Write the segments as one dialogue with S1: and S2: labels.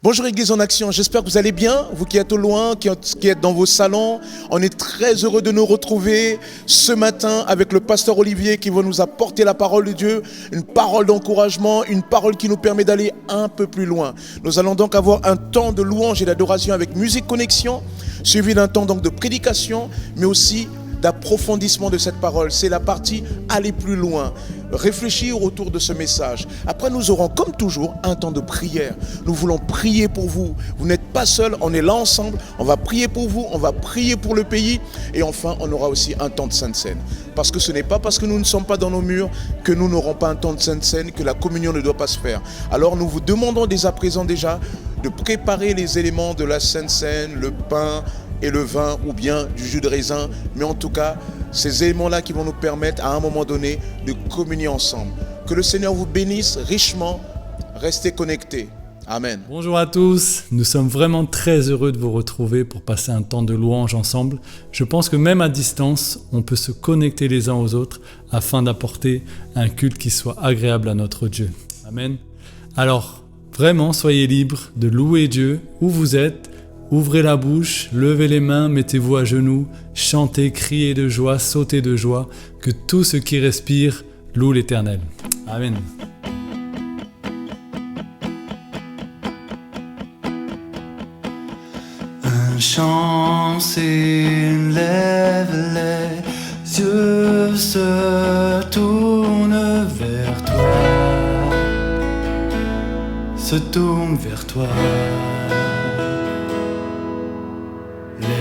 S1: Bonjour Église en Action, j'espère que vous allez bien, vous qui êtes au loin, qui êtes dans vos salons. On est très heureux de nous retrouver ce matin avec le pasteur Olivier qui va nous apporter la parole de Dieu, une parole d'encouragement, une parole qui nous permet d'aller un peu plus loin. Nous allons donc avoir un temps de louange et d'adoration avec Musique Connexion, suivi d'un temps donc de prédication, mais aussi d'approfondissement de cette parole. C'est la partie aller plus loin, réfléchir autour de ce message. Après, nous aurons comme toujours un temps de prière. Nous voulons prier pour vous. Vous n'êtes pas seuls, on est là ensemble. On va prier pour vous, on va prier pour le pays. Et enfin, on aura aussi un temps de Sainte Seine. Parce que ce n'est pas parce que nous ne sommes pas dans nos murs que nous n'aurons pas un temps de Sainte Seine, que la communion ne doit pas se faire. Alors nous vous demandons dès à présent déjà de préparer les éléments de la Sainte Seine, le pain et le vin ou bien du jus de raisin, mais en tout cas ces éléments-là qui vont nous permettre à un moment donné de communier ensemble. Que le Seigneur vous bénisse richement, restez connectés. Amen.
S2: Bonjour à tous, nous sommes vraiment très heureux de vous retrouver pour passer un temps de louange ensemble. Je pense que même à distance, on peut se connecter les uns aux autres afin d'apporter un culte qui soit agréable à notre Dieu. Amen. Alors, vraiment, soyez libres de louer Dieu où vous êtes. Ouvrez la bouche, levez les mains, mettez-vous à genoux, chantez, criez de joie, sautez de joie, que tout ce qui respire loue l'Éternel. Amen.
S3: Un chant s'élève, les yeux se tournent vers toi, se tournent vers toi.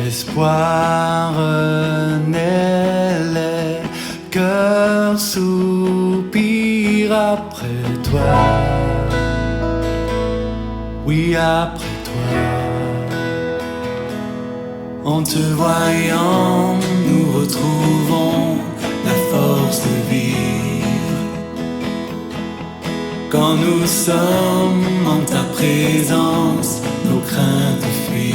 S3: L'espoir naît, les cœurs soupirent après toi. Oui, après toi. En te voyant, nous retrouvons la force de vivre. Quand nous sommes en ta présence, nos craintes fuient.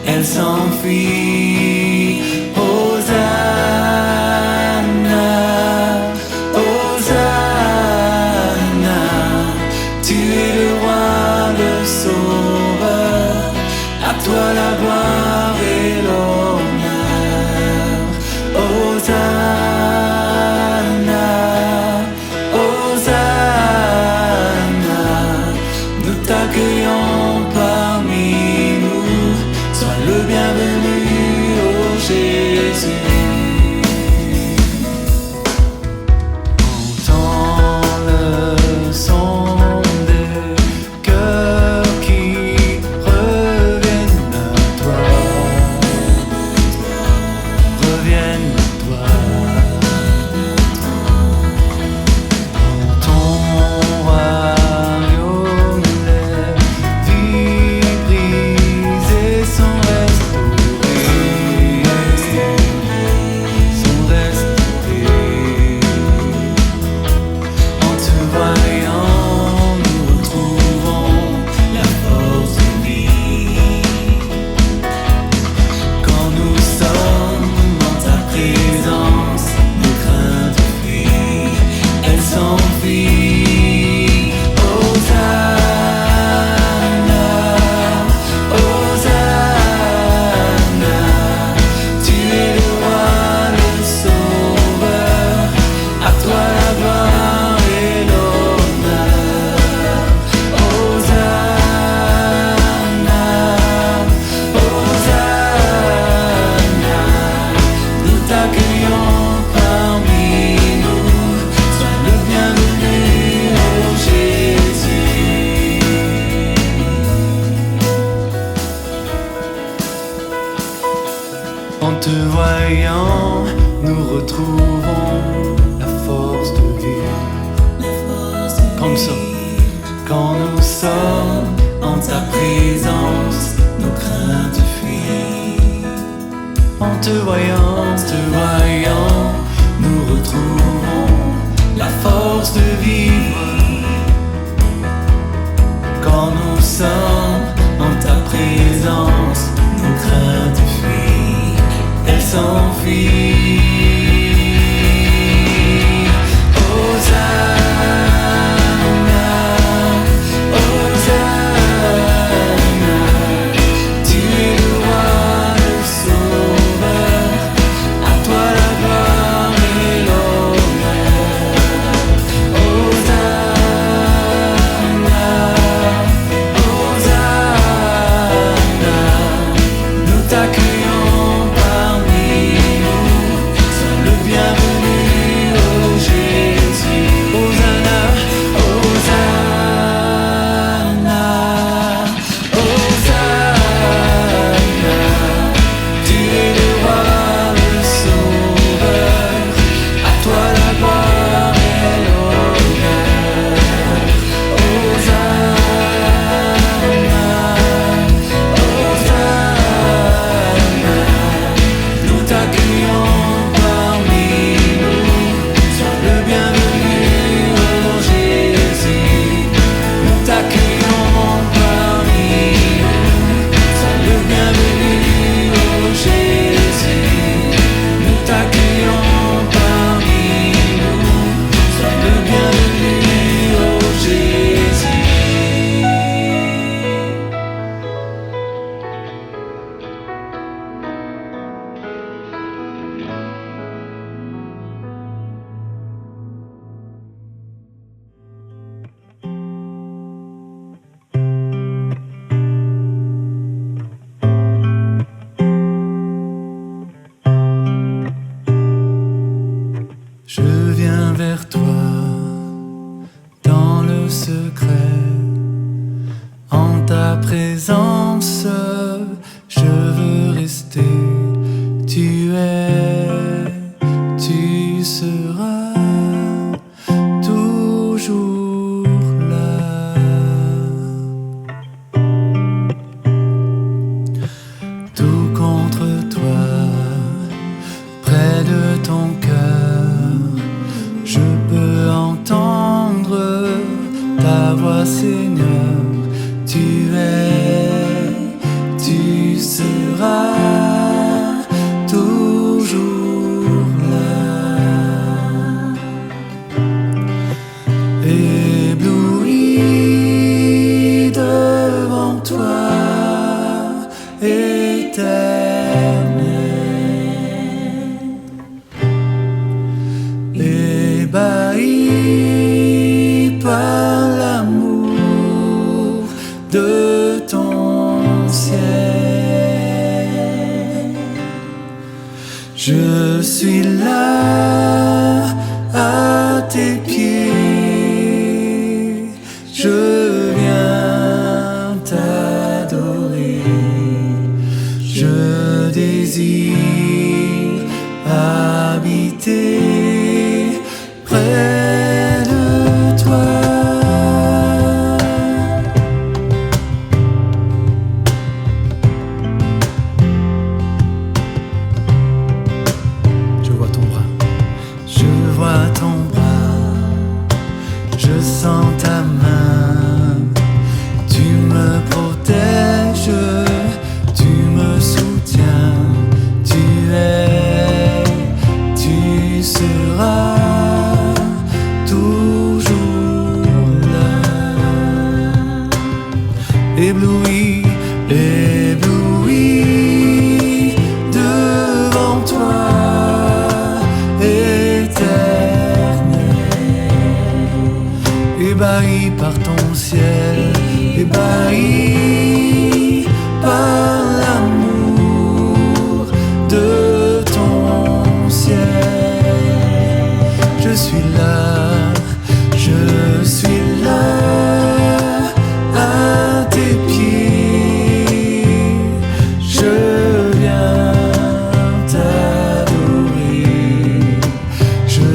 S3: Elle s'enfuit. Hosanna, Hosanna, tu es le roi, le sauveur, à toi la gloire et l'honneur. Hosanna, Hosanna, nous t'accueillons parmi nous. Sois le bienvenu, ô Jésus. Entends le son des cœurs qui reviennent à toi, reviennent à toi. Dans ton royaume, les vies brisées sont restaurées, sont restaurées. En te voyant, nous retrouvons la force de vie. Quand nous sommes dans ta présence, nos craintes fuient, elles s'enfuient. Hosanna, Hosanna, tu es le roi, le sauveur, à toi la gloire et l'honneur. Hosanna, Hosanna, nous t'accueillons parmi nous. Sois le bienvenu, ô Jésus. En te voyant, nous retrouvons la force de vivre. Quand nous sommes en ta présence, nos craintes fuient. En te voyant, nous retrouvons la force de vivre. Quand nous sommes en ta présence, nos craintes fuient, elles s'enfuient. Hosanna, Hosanna. secret. En ta présence, je veux rester. Tu es, tu seras toujours là. Tout contre toi, près de ton cœur, je peux entendre ta voix, Seigneur. Tu es, tu seras toujours là. Ébloui devant toi, Éternel, ébahi par l'amour de ton ciel. Je suis là à tes pieds, je viens t'adorer. Je désire habiter près de toi.
S2: Je vois ton bras.
S3: Je vois ton bras, je sens ta main. Tu me protèges, tu me soutiens. Tu es, tu seras toujours là. Ébloui, ébloui devant toi, Éternel, ébahi par ton ciel, ébahi par l'amour de ton ciel. Je suis là, je suis là à tes pieds, je viens t'adorer. Je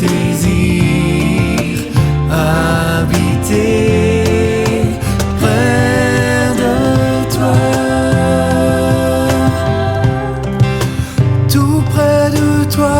S3: désire habiter près de toi, tout près de toi.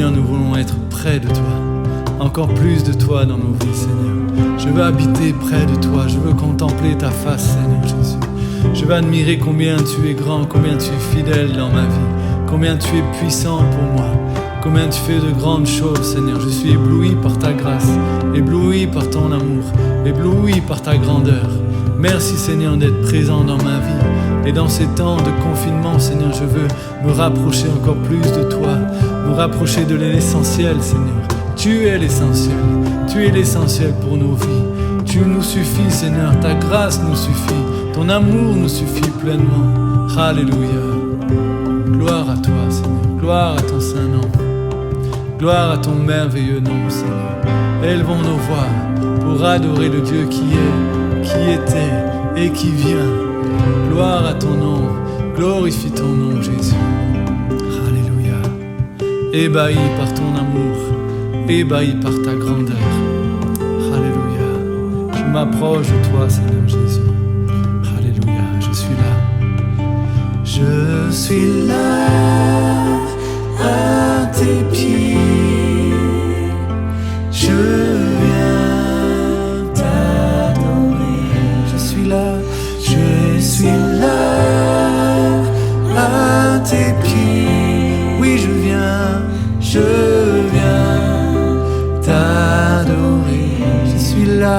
S2: Seigneur, nous voulons être près de toi. Encore plus de toi dans nos vies, Seigneur. Je veux habiter près de toi. Je veux contempler ta face, Seigneur Jésus. Je veux admirer combien tu es grand, combien tu es fidèle dans ma vie, combien tu es puissant pour moi, combien tu fais de grandes choses, Seigneur. Je suis ébloui par ta grâce, ébloui par ton amour, ébloui par ta grandeur. Merci, Seigneur, d'être présent dans ma vie. Et dans ces temps de confinement, Seigneur, je veux me rapprocher encore plus de toi, me rapprocher de l'essentiel, Seigneur. Tu es l'essentiel. Tu es l'essentiel pour nos vies. Tu nous suffis, Seigneur. Ta grâce nous suffit. Ton amour nous suffit pleinement. Alléluia. Gloire à toi, Seigneur. Gloire à ton saint nom. Gloire à ton merveilleux nom, Seigneur. Élevons nos voix pour adorer le Dieu qui est, qui était et qui vient. Gloire à ton nom. Glorifie ton nom, Jésus. Alléluia. Ébahi par ton amour, ébahi par ta grandeur. Alléluia. Je m'approche de toi, Seigneur Jésus. Alléluia. Je suis là. Je suis là à tes pieds. Je viens t'adorer. Je suis là. Je suis là à tes pieds. Oui, je viens t'adorer. Je suis là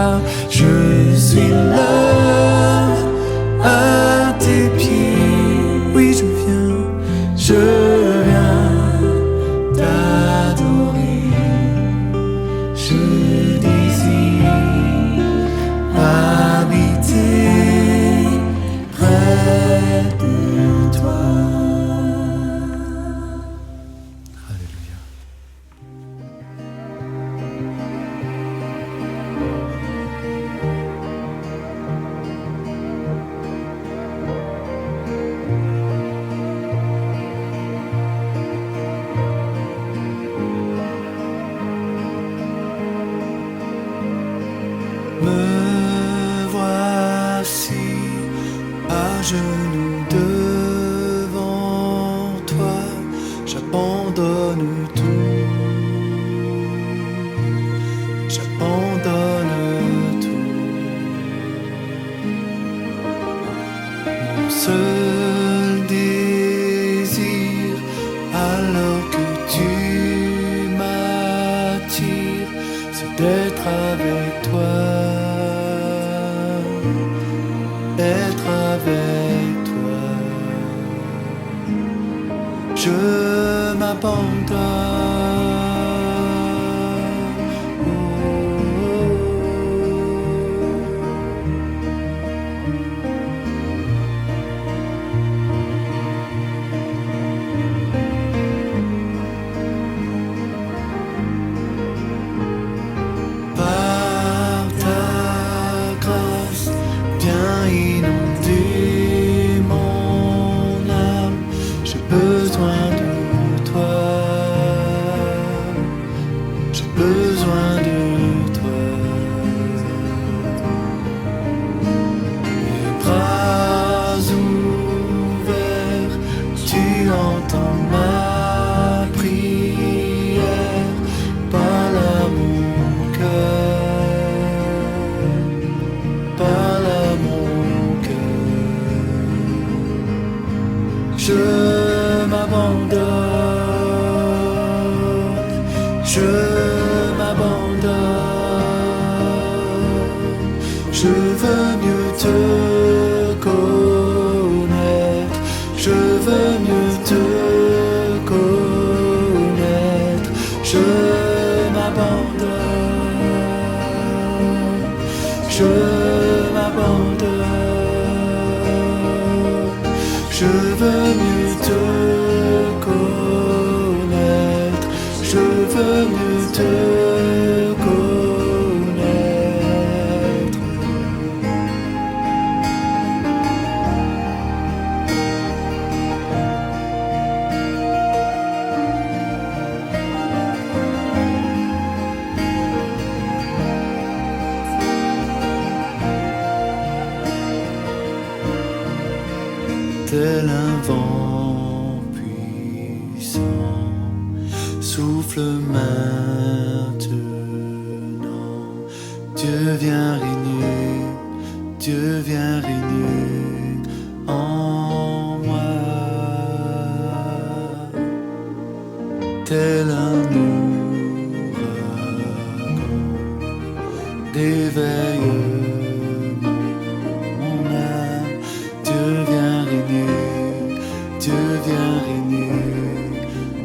S2: à tes pieds. Oui, je viens t'adorer. Je désire habiter près de toi. Alléluia. Me voici à genoux devant toi, j'abandonne tout, j'abandonne tout. Mon seul désir, alors que tu m'attires, c'est d'être avec toi. Être avec toi, je m'abandonne. Par ta grâce, viens inonder mon âme. J'ai besoin de toi. J'ai besoin de toi. Les bras ouverts, tu entends ma prière. Parle à mon cœur. Parle à mon cœur. Je m'abandonne. Je m'abandonne. Je veux mieux te connaître. Je veux mieux te connaître. Je m'abandonne. Je m'abandonne. Je veux mieux te connaître. Je veux mieux te connaître. Tel un vent puissant, souffle
S4: souffle maintenant. Dieu viens régner, Dieu viens régner en moi. Tel un ouragan d'éveille mon âme. Dieu viens régner, Dieu viens régner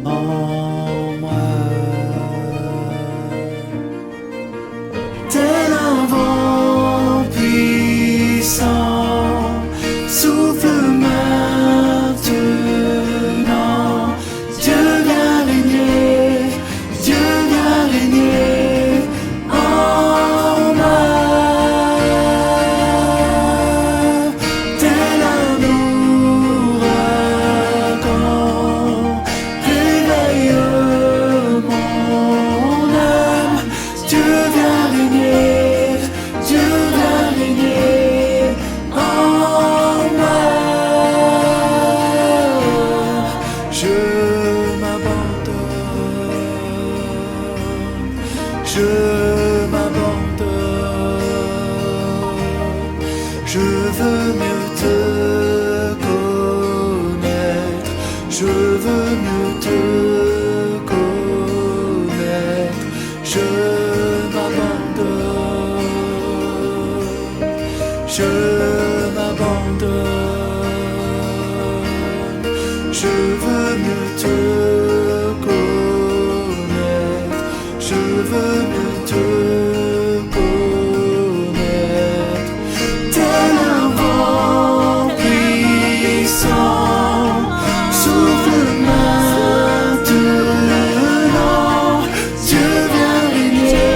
S4: en moi. Tel un vent puissant, souffle maintenant. Dieu viens régner, Dieu viens régner en moi. Tel un ouragan, réveille mon âme. Dieu viens régner, Dieu viens régner en moi. Je m'abandonne, je m'abandonne. Je veux mieux te connaître, je veux mieux te connaître. Je m'abandonne, je m'abandonne. Je veux mieux te connaître, je veux mieux te connaître. Tel un vent puissant, souffle maintenant. Dieu viens régner,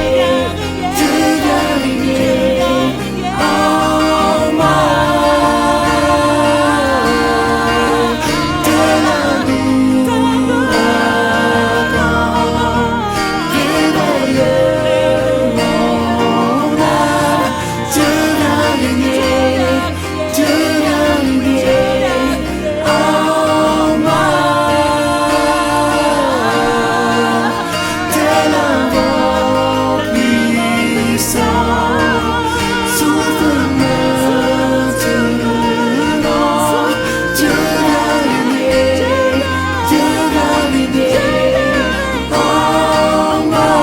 S4: Dieu viens régner en moi. Tel un ouragan, réveille mon âme. Dieu viens régner, Dieu viens régner en moi. Tel un vent puissant, souffle maintenant. Dieu viens régner, Dieu viens régner en moi.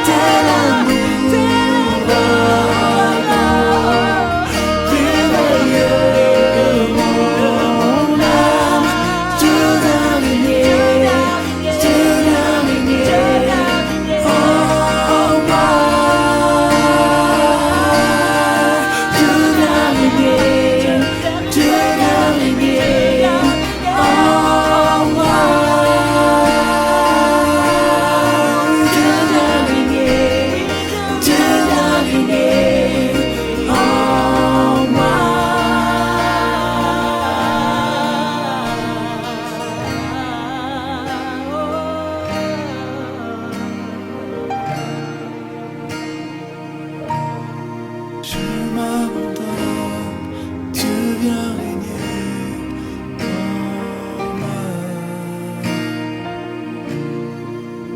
S4: Tel un ouragan, réveille mon âme. Dieu viens régner, Dieu viens régner en moi. Dieu viens régner, Dieu viens régner en moi. Dieu viens régner, Dieu viens régner en moi. Je m'abandonne, Dieu viens régner en moi.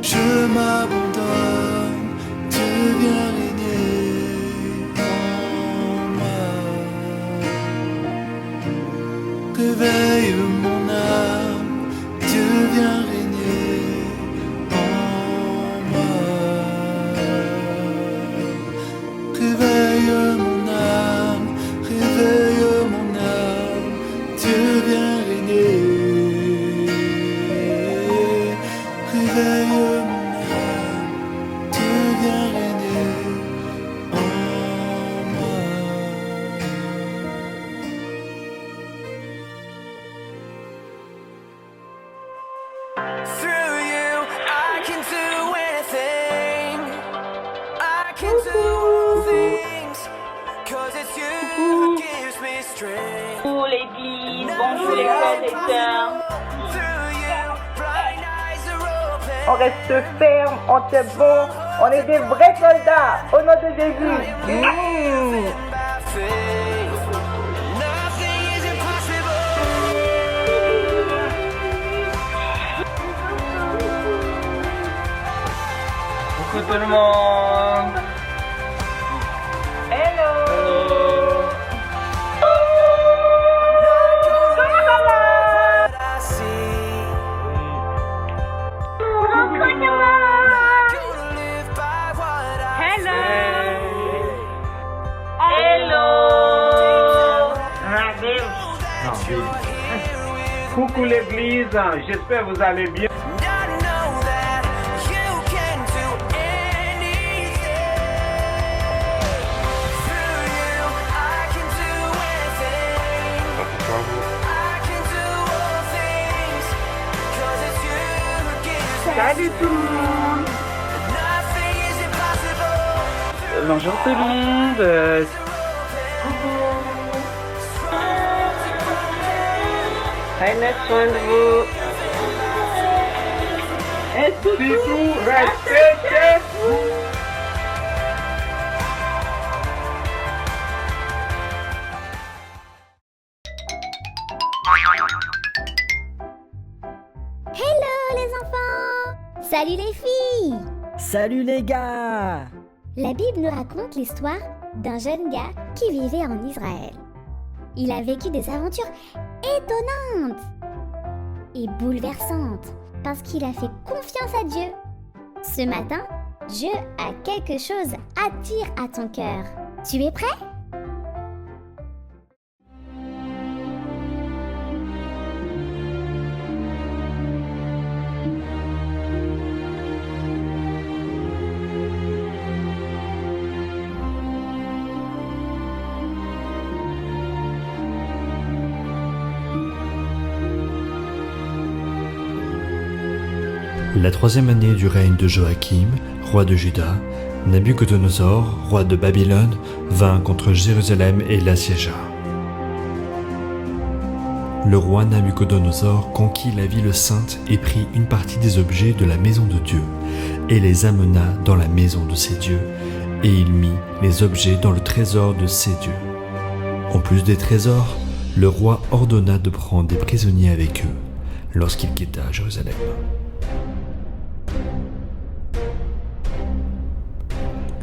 S4: Je m'abandonne, Dieu viens régner en moi. Réveille mon âme, Dieu viens régner en moi. Réveille mon âme, réveille mon âme. Dieu viens régner. Réveille mon âme, Dieu viens régner en moi.
S3: Through you, I can do anything. I can do things. 'Cause it's you who gives me strength.
S5: Bonjour l'église, bonjour les frères et sœurs.
S3: Through you, blind eyes are open.
S6: On reste ferme, on tient bon, on est des vrais soldats, au nom de Jésus.
S3: By faith, nothing is impossible.
S5: Coucou tout le monde. Hello.
S3: I see.
S5: Coucou tout le monde.
S3: Gonna live by what I
S7: Coucou l'église, j'espère que vous allez bien.
S3: And I know that you can do anything. Through you, I can do anything. I can do all things. 'Cause it's you who gives me
S7: Salut tout le monde.
S3: nothing is impossible.
S7: Bonjour tout le monde.
S5: Prenez soin de vous.
S7: Bisous, restez chez vous.
S8: Hello les enfants! Salut les filles!
S9: Salut les gars!
S8: La Bible nous raconte l'histoire d'un jeune gars qui vivait en Israël. Il a vécu des aventures étonnantes et bouleversantes parce qu'il a fait confiance à Dieu. Ce matin, Dieu a quelque chose à dire à ton cœur. Tu es prêt?
S10: La troisième année du règne de Joachim, roi de Juda, Nabuchodonosor, roi de Babylone, vint contre Jérusalem et l'assiégea. Le roi Nabuchodonosor conquit la ville sainte et prit une partie des objets de la maison de Dieu et les amena dans la maison de ses dieux, et il mit les objets dans le trésor de ses dieux. En plus des trésors, le roi ordonna de prendre des prisonniers avec eux lorsqu'il quitta Jérusalem.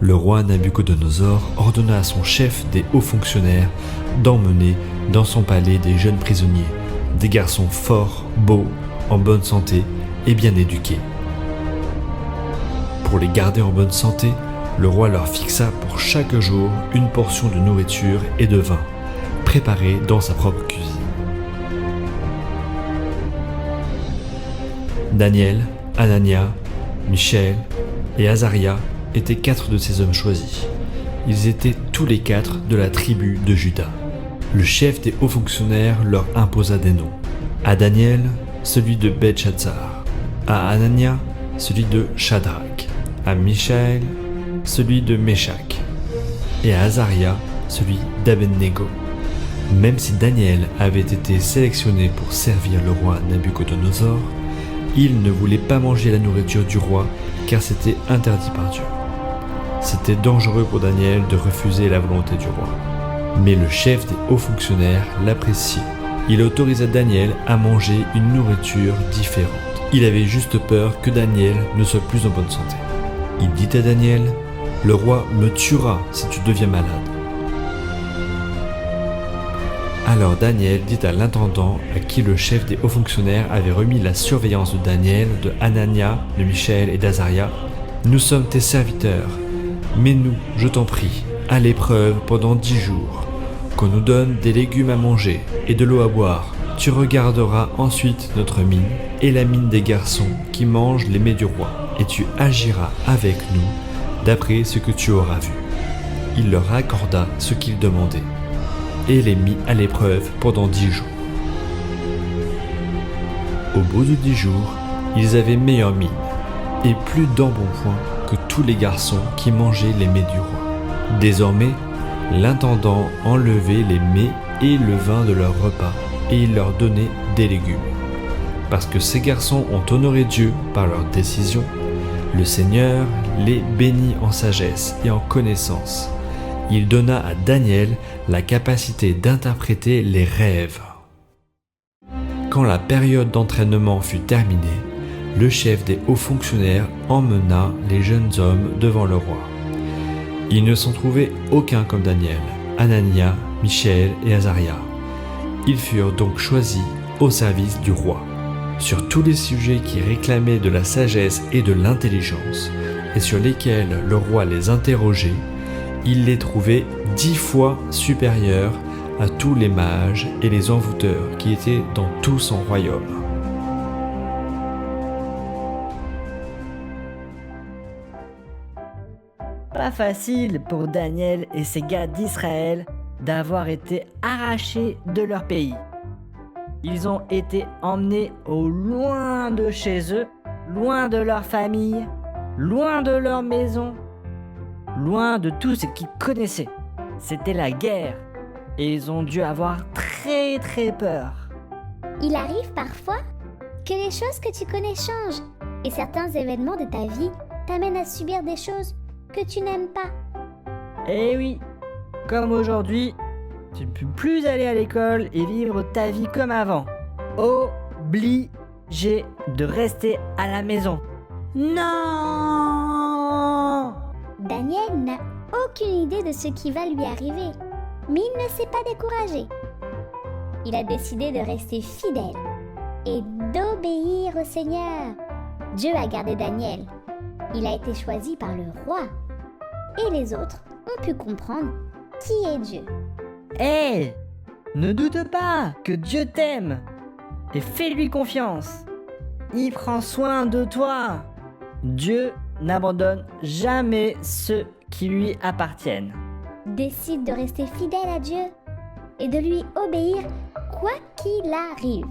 S10: Le roi Nabuchodonosor ordonna à son chef des hauts fonctionnaires d'emmener dans son palais des jeunes prisonniers, des garçons forts, beaux, en bonne santé et bien éduqués. Pour les garder en bonne santé, le roi leur fixa pour chaque jour une portion de nourriture et de vin, préparée dans sa propre cuisine. Daniel, Anania, Michel et Azaria étaient 4 de ces hommes choisis. Ils étaient tous les 4 de la tribu de Juda. Le chef des hauts fonctionnaires leur imposa des noms. À Daniel, celui de Belshazzar. À Anania, celui de Shadrach. À Michaël, celui de Meshach. Et à Azaria, celui d'Abednego. Même si Daniel avait été sélectionné pour servir le roi Nabuchodonosor, il ne voulait pas manger la nourriture du roi car c'était interdit par Dieu. C'était dangereux pour Daniel de refuser la volonté du roi. Mais le chef des hauts fonctionnaires l'appréciait. Il autorisa Daniel à manger une nourriture différente. Il avait juste peur que Daniel ne soit plus en bonne santé. Il dit à Daniel, « Le roi me tuera si tu deviens malade. » Alors Daniel dit à l'intendant à qui le chef des hauts fonctionnaires avait remis la surveillance de Daniel, de Anania, de Michel et d'Azaria, « Nous sommes tes serviteurs. Mets-nous, je t'en prie, à l'épreuve pendant 10 jours, qu'on nous donne des légumes à manger et de l'eau à boire. Tu regarderas ensuite notre mine et la mine des garçons qui mangent les mets du roi, et tu agiras avec nous d'après ce que tu auras vu. » Il leur accorda ce qu'ils demandaient, et les mit à l'épreuve pendant 10 jours. Au bout de 10 jours, ils avaient meilleure mine, et plus d'embonpoint que tous les garçons qui mangeaient les mets du roi. Désormais, l'intendant enlevait les mets et le vin de leur repas, et il leur donnait des légumes. Parce que ces garçons ont honoré Dieu par leur décision, le Seigneur les bénit en sagesse et en connaissance. Il donna à Daniel la capacité d'interpréter les rêves. Quand la période d'entraînement fut terminée, le chef des hauts fonctionnaires emmena les jeunes hommes devant le roi. Il ne s'en trouvait aucun comme Daniel, Anania, Michaël et Azaria. Ils furent donc choisis au service du roi, sur tous les sujets qui réclamaient de la sagesse et de l'intelligence, et sur lesquels le roi les interrogeait. Il les trouvait 10 fois supérieurs à tous les mages et les envoûteurs qui étaient dans tout son royaume.
S9: Pas facile pour Daniel et ses gars d'Israël d'avoir été arrachés de leur pays. Ils ont été emmenés au loin de chez eux, loin de leur famille, loin de leur maison, loin de tout ce qu'ils connaissaient. C'était la guerre et ils ont dû avoir très très peur.
S8: Il arrive parfois que les choses que tu connais changent et certains événements de ta vie t'amènent à subir des choses que tu n'aimes pas.
S9: Eh oui, comme aujourd'hui, tu ne peux plus aller à l'école et vivre ta vie comme avant. Obligé de rester à la maison. Non!
S8: Daniel n'a aucune idée de ce qui va lui arriver, mais il ne s'est pas découragé. Il a décidé de rester fidèle et d'obéir au Seigneur. Dieu a gardé Daniel. Il a été choisi par le roi. Et les autres ont pu comprendre qui est Dieu.
S9: Hé! Ne doute pas que Dieu t'aime et fais-lui confiance. Il prend soin de toi. Dieu n'abandonne jamais ceux qui lui appartiennent.
S8: Décide de rester fidèle à Dieu et de lui obéir quoi qu'il arrive.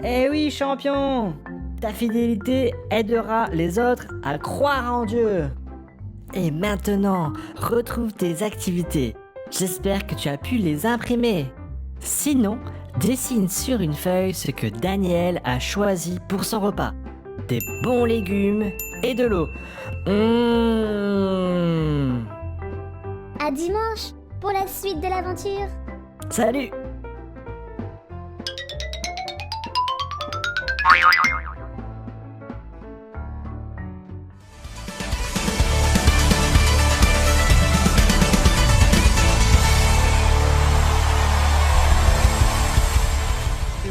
S9: Eh oui, champion! Ta fidélité aidera les autres à croire en Dieu. Et maintenant, retrouve tes activités. J'espère que tu as pu les imprimer. Sinon, dessine sur une feuille ce que Daniel a choisi pour son repas. Des bons légumes et de l'eau.
S8: À dimanche pour la suite de l'aventure.
S9: Salut!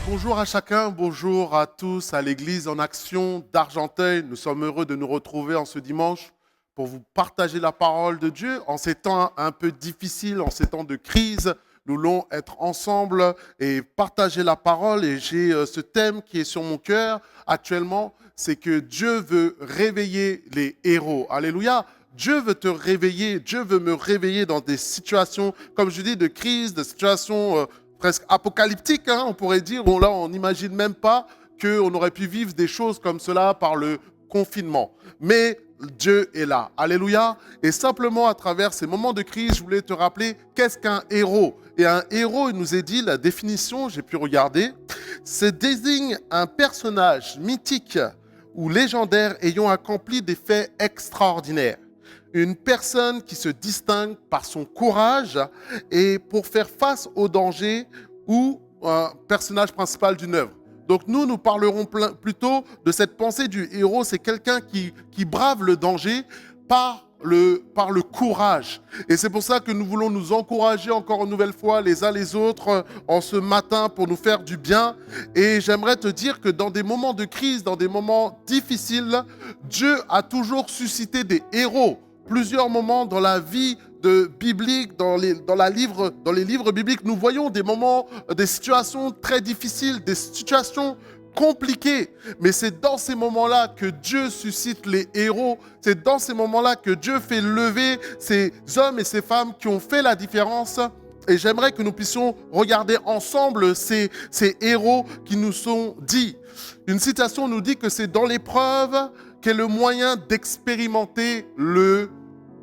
S11: Bonjour à chacun, bonjour à tous à l'Église en action d'Argenteuil. Nous sommes heureux de nous retrouver en ce dimanche pour vous partager la parole de Dieu. En ces temps un peu difficiles, en ces temps de crise, nous voulons être ensemble et partager la parole. Et j'ai ce thème qui est sur mon cœur actuellement, c'est que Dieu veut réveiller les héros. Alléluia! Dieu veut te réveiller, Dieu veut me réveiller dans des situations, comme je dis, de crise, de situations presque apocalyptique, on pourrait dire. Bon, là, on n'imagine même pas qu'on aurait pu vivre des choses comme cela par le confinement. Mais Dieu est là. Alléluia. Et simplement, à travers ces moments de crise, je voulais te rappeler qu'est-ce qu'un héros. Et un héros, il nous est dit, la définition, j'ai pu regarder, c'est désigne un personnage mythique ou légendaire ayant accompli des faits extraordinaires. Une personne qui se distingue par son courage et pour faire face au danger ou un personnage principal d'une œuvre. Donc nous parlerons plutôt de cette pensée du héros. C'est quelqu'un qui brave le danger par le courage. Et c'est pour ça que nous voulons nous encourager encore une nouvelle fois les uns les autres en ce matin pour nous faire du bien. Et j'aimerais te dire que dans des moments de crise, dans des moments difficiles, Dieu a toujours suscité des héros. Plusieurs moments dans la vie biblique, dans les livres bibliques, nous voyons des moments, des situations très difficiles, des situations compliquées. Mais c'est dans ces moments-là que Dieu suscite les héros. C'est dans ces moments-là que Dieu fait lever ces hommes et ces femmes qui ont fait la différence. Et j'aimerais que nous puissions regarder ensemble ces héros qui nous sont dits. Une citation nous dit que c'est dans l'épreuve qu'est le moyen d'expérimenter le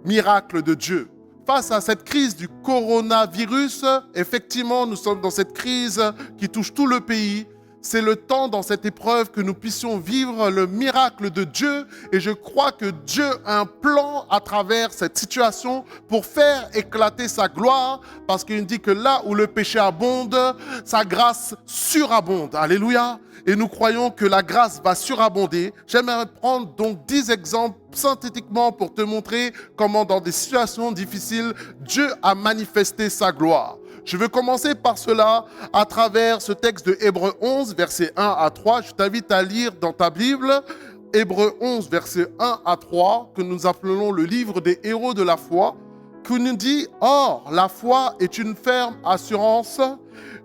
S11: miracle de Dieu. Face à cette crise du coronavirus, effectivement, nous sommes dans cette crise qui touche tout le pays. c'est le temps dans cette épreuve que nous puissions vivre le miracle de Dieu. Et je crois que Dieu a un plan à travers cette situation pour faire éclater sa gloire. Parce qu'il dit que là où le péché abonde, sa grâce surabonde. Alléluia. Et nous croyons que la grâce va surabonder. J'aimerais prendre donc 10 exemples synthétiquement pour te montrer comment dans des situations difficiles, Dieu a manifesté sa gloire. Je veux commencer par cela à travers ce texte de Hébreux 11, versets 1 à 3. Je t'invite à lire dans ta Bible Hébreux 11, versets 1 à 3, que nous appelons le livre des héros de la foi, qui nous dit « Or, la foi est une ferme assurance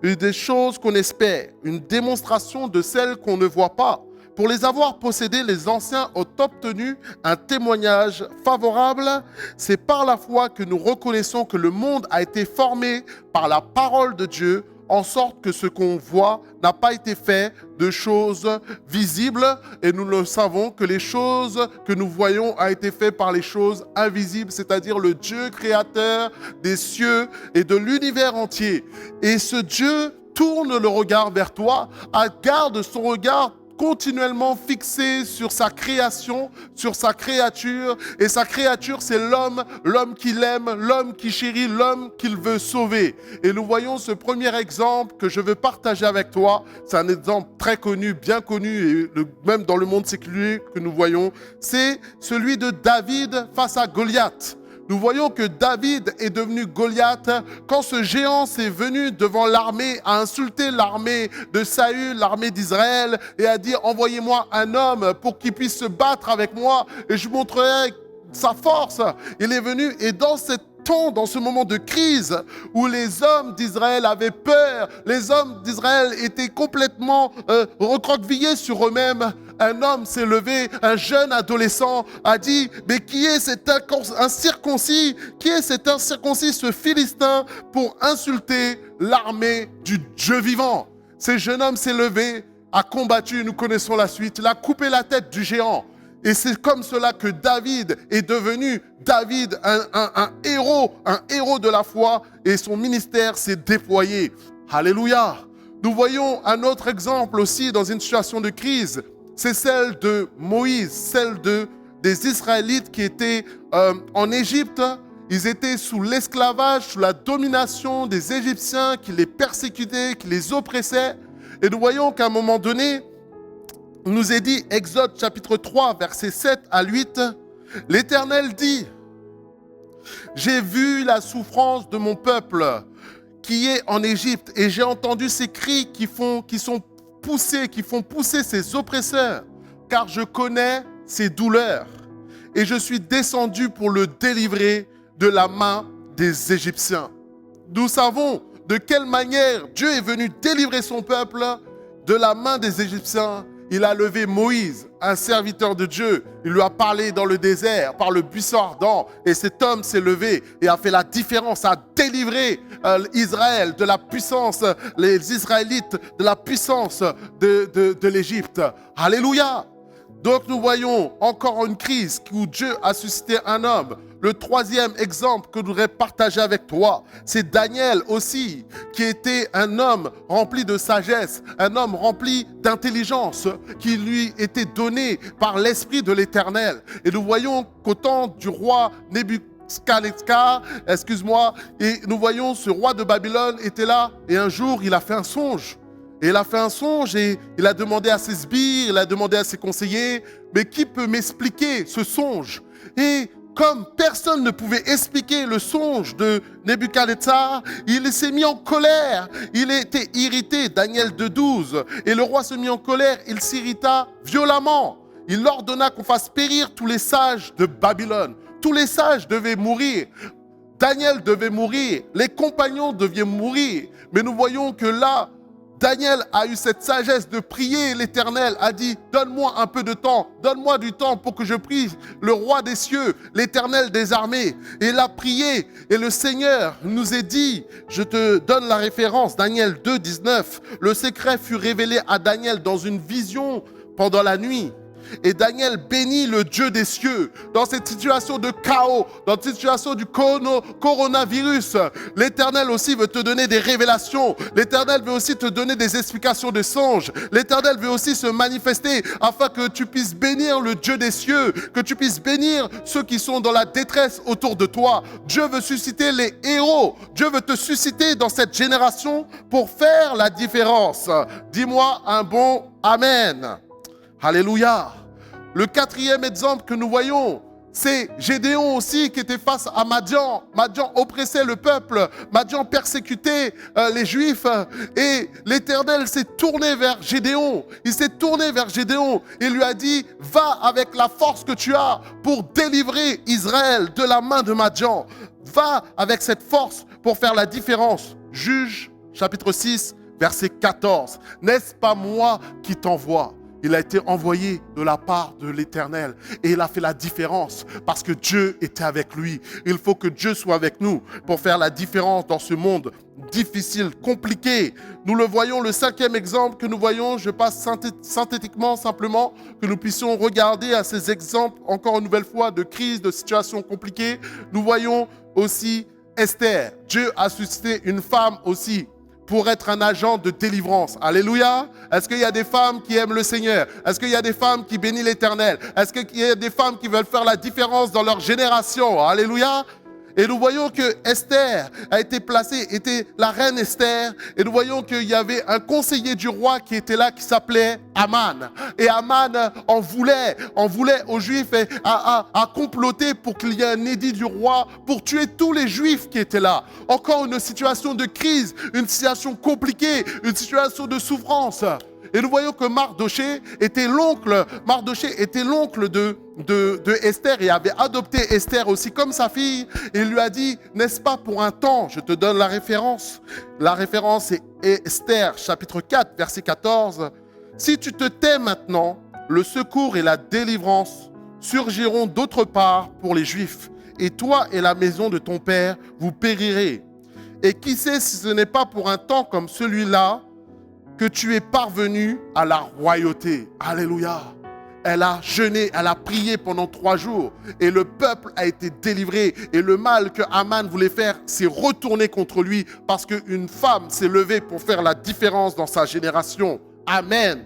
S11: des choses qu'on espère, une démonstration de celles qu'on ne voit pas. Pour les avoir possédées, les anciens ont obtenu un témoignage favorable. C'est par la foi que nous reconnaissons que le monde a été formé par la parole de Dieu, en sorte que ce qu'on voit n'a pas été fait de choses visibles. Et nous le savons que les choses que nous voyons ont été faites par les choses invisibles, c'est-à-dire le Dieu créateur des cieux et de l'univers entier. Et ce Dieu tourne le regard vers toi, garde son regard continuellement fixé sur sa création, sur sa créature. Et sa créature, c'est l'homme, l'homme qu'il aime, l'homme qui chérit, l'homme qu'il veut sauver. Et nous voyons ce premier exemple que je veux partager avec toi. C'est un exemple très connu, bien connu, et même dans le monde séculier que nous voyons. C'est celui de David face à Goliath. Nous voyons que David est devenu Goliath quand ce géant s'est venu devant l'armée, a insulté l'armée de Saül, l'armée d'Israël, et a dit « Envoyez-moi un homme pour qu'il puisse se battre avec moi et je montrerai sa force. » Il est venu et dans ce moment de crise où les hommes d'Israël avaient peur, les hommes d'Israël étaient complètement recroquevillés sur eux-mêmes, un homme s'est levé, un jeune adolescent a dit « Mais qui est cet incirconcis? Qui est cet incirconcis, ce Philistin, pour insulter l'armée du Dieu vivant ?» Ce jeune homme s'est levé, a combattu, nous connaissons la suite, il a coupé la tête du géant. Et c'est comme cela que David est devenu un héros de la foi, et son ministère s'est déployé. Alléluia. Nous voyons un autre exemple aussi dans une situation de crise. C'est celle de Moïse, des Israélites qui étaient en Égypte. Ils étaient sous l'esclavage, sous la domination des Égyptiens qui les persécutaient, qui les oppressaient. Et nous voyons qu'à un moment donné, il nous est dit, Exode chapitre 3, versets 7 à 8, l'Éternel dit « J'ai vu la souffrance de mon peuple qui est en Égypte et j'ai entendu ces cris qui font pousser ses oppresseurs, car je connais ses douleurs et je suis descendu pour le délivrer de la main des Égyptiens. » Nous savons de quelle manière Dieu est venu délivrer son peuple de la main des Égyptiens. Il a levé Moïse, un serviteur de Dieu. Il lui a parlé dans le désert, par le buisson ardent. Et cet homme s'est levé et a fait la différence, a délivré Israël de la puissance, les Israélites de la puissance de l'Égypte. Alléluia! Donc nous voyons encore une crise où Dieu a suscité un homme. Le troisième exemple que je voudrais partager avec toi, c'est Daniel aussi, qui était un homme rempli de sagesse, un homme rempli d'intelligence, qui lui était donné par l'Esprit de l'Éternel. Et nous voyons qu'au temps du roi Nebuchadnezzar, et nous voyons ce roi de Babylone était là, et un jour il a fait un songe. Et il a fait un songe et il a demandé à ses sbires, il a demandé à ses conseillers, mais qui peut m'expliquer ce songe? Et comme personne ne pouvait expliquer le songe de Nebuchadnezzar, il s'est mis en colère, il était irrité, Daniel 2,12. Et le roi se mit en colère, il s'irrita violemment. Il ordonna qu'on fasse périr tous les sages de Babylone. Tous les sages devaient mourir. Daniel devait mourir, les compagnons devaient mourir. Mais nous voyons que là, Daniel a eu cette sagesse de prier l'Éternel, a dit « Donne-moi un peu de temps, donne-moi du temps pour que je prie le roi des cieux, l'Éternel des armées. » Et il a prié et le Seigneur nous a dit, je te donne la référence, Daniel 2, 19, le secret fut révélé à Daniel dans une vision pendant la nuit. Et Daniel bénit le Dieu des cieux. Dans cette situation de chaos, dans cette situation du coronavirus, l'Éternel aussi veut te donner des révélations. L'Éternel veut aussi te donner des explications de songes. L'Éternel veut aussi se manifester afin que tu puisses bénir le Dieu des cieux, que tu puisses bénir ceux qui sont dans la détresse autour de toi. Dieu veut susciter les héros. Dieu veut te susciter dans cette génération pour faire la différence. Dis-moi un bon Amen. Alléluia. Le quatrième exemple que nous voyons, c'est Gédéon aussi qui était face à Madian. Madian oppressait le peuple, Madian persécutait les Juifs et l'Éternel s'est tourné vers Gédéon. Il s'est tourné vers Gédéon et lui a dit, va avec la force que tu as pour délivrer Israël de la main de Madian. Va avec cette force pour faire la différence. Juge chapitre 6, verset 14. N'est-ce pas moi qui t'envoie ? Il a été envoyé de la part de l'Éternel et il a fait la différence parce que Dieu était avec lui. Il faut que Dieu soit avec nous pour faire la différence dans ce monde difficile, compliqué. Nous le voyons, le cinquième exemple que nous voyons, je passe synthétiquement simplement, que nous puissions regarder à ces exemples, encore une nouvelle fois, de crise, de situations compliquées. Nous voyons aussi Esther. Dieu a suscité une femme aussi pour être un agent de délivrance. Alléluia. Est-ce qu'il y a des femmes qui aiment le Seigneur? Est-ce qu'il y a des femmes qui bénissent l'Éternel? Est-ce qu'il y a des femmes qui veulent faire la différence dans leur génération? Alléluia. Et nous voyons que Esther a été placée, était la reine Esther. Et nous voyons qu'il y avait un conseiller du roi qui était là, qui s'appelait Aman. Et Aman en voulait aux Juifs et a comploté pour qu'il y ait un édit du roi pour tuer tous les Juifs qui étaient là. Encore une situation de crise, une situation compliquée, une situation de souffrance. Et nous voyons que Mardoché était l'oncle de Esther et avait adopté Esther aussi comme sa fille. Et il lui a dit, n'est-ce pas pour un temps, je te donne la référence. La référence est Esther, chapitre 4, verset 14. Si tu te tais maintenant, le secours et la délivrance surgiront d'autre part pour les Juifs. Et toi et la maison de ton père, vous périrez. Et qui sait si ce n'est pas pour un temps comme celui-là que tu es parvenu à la royauté. Alléluia. Elle a jeûné, elle a prié pendant 3 jours et le peuple a été délivré. Et le mal que Aman voulait faire s'est retourné contre lui parce qu'une femme s'est levée pour faire la différence dans sa génération. Amen.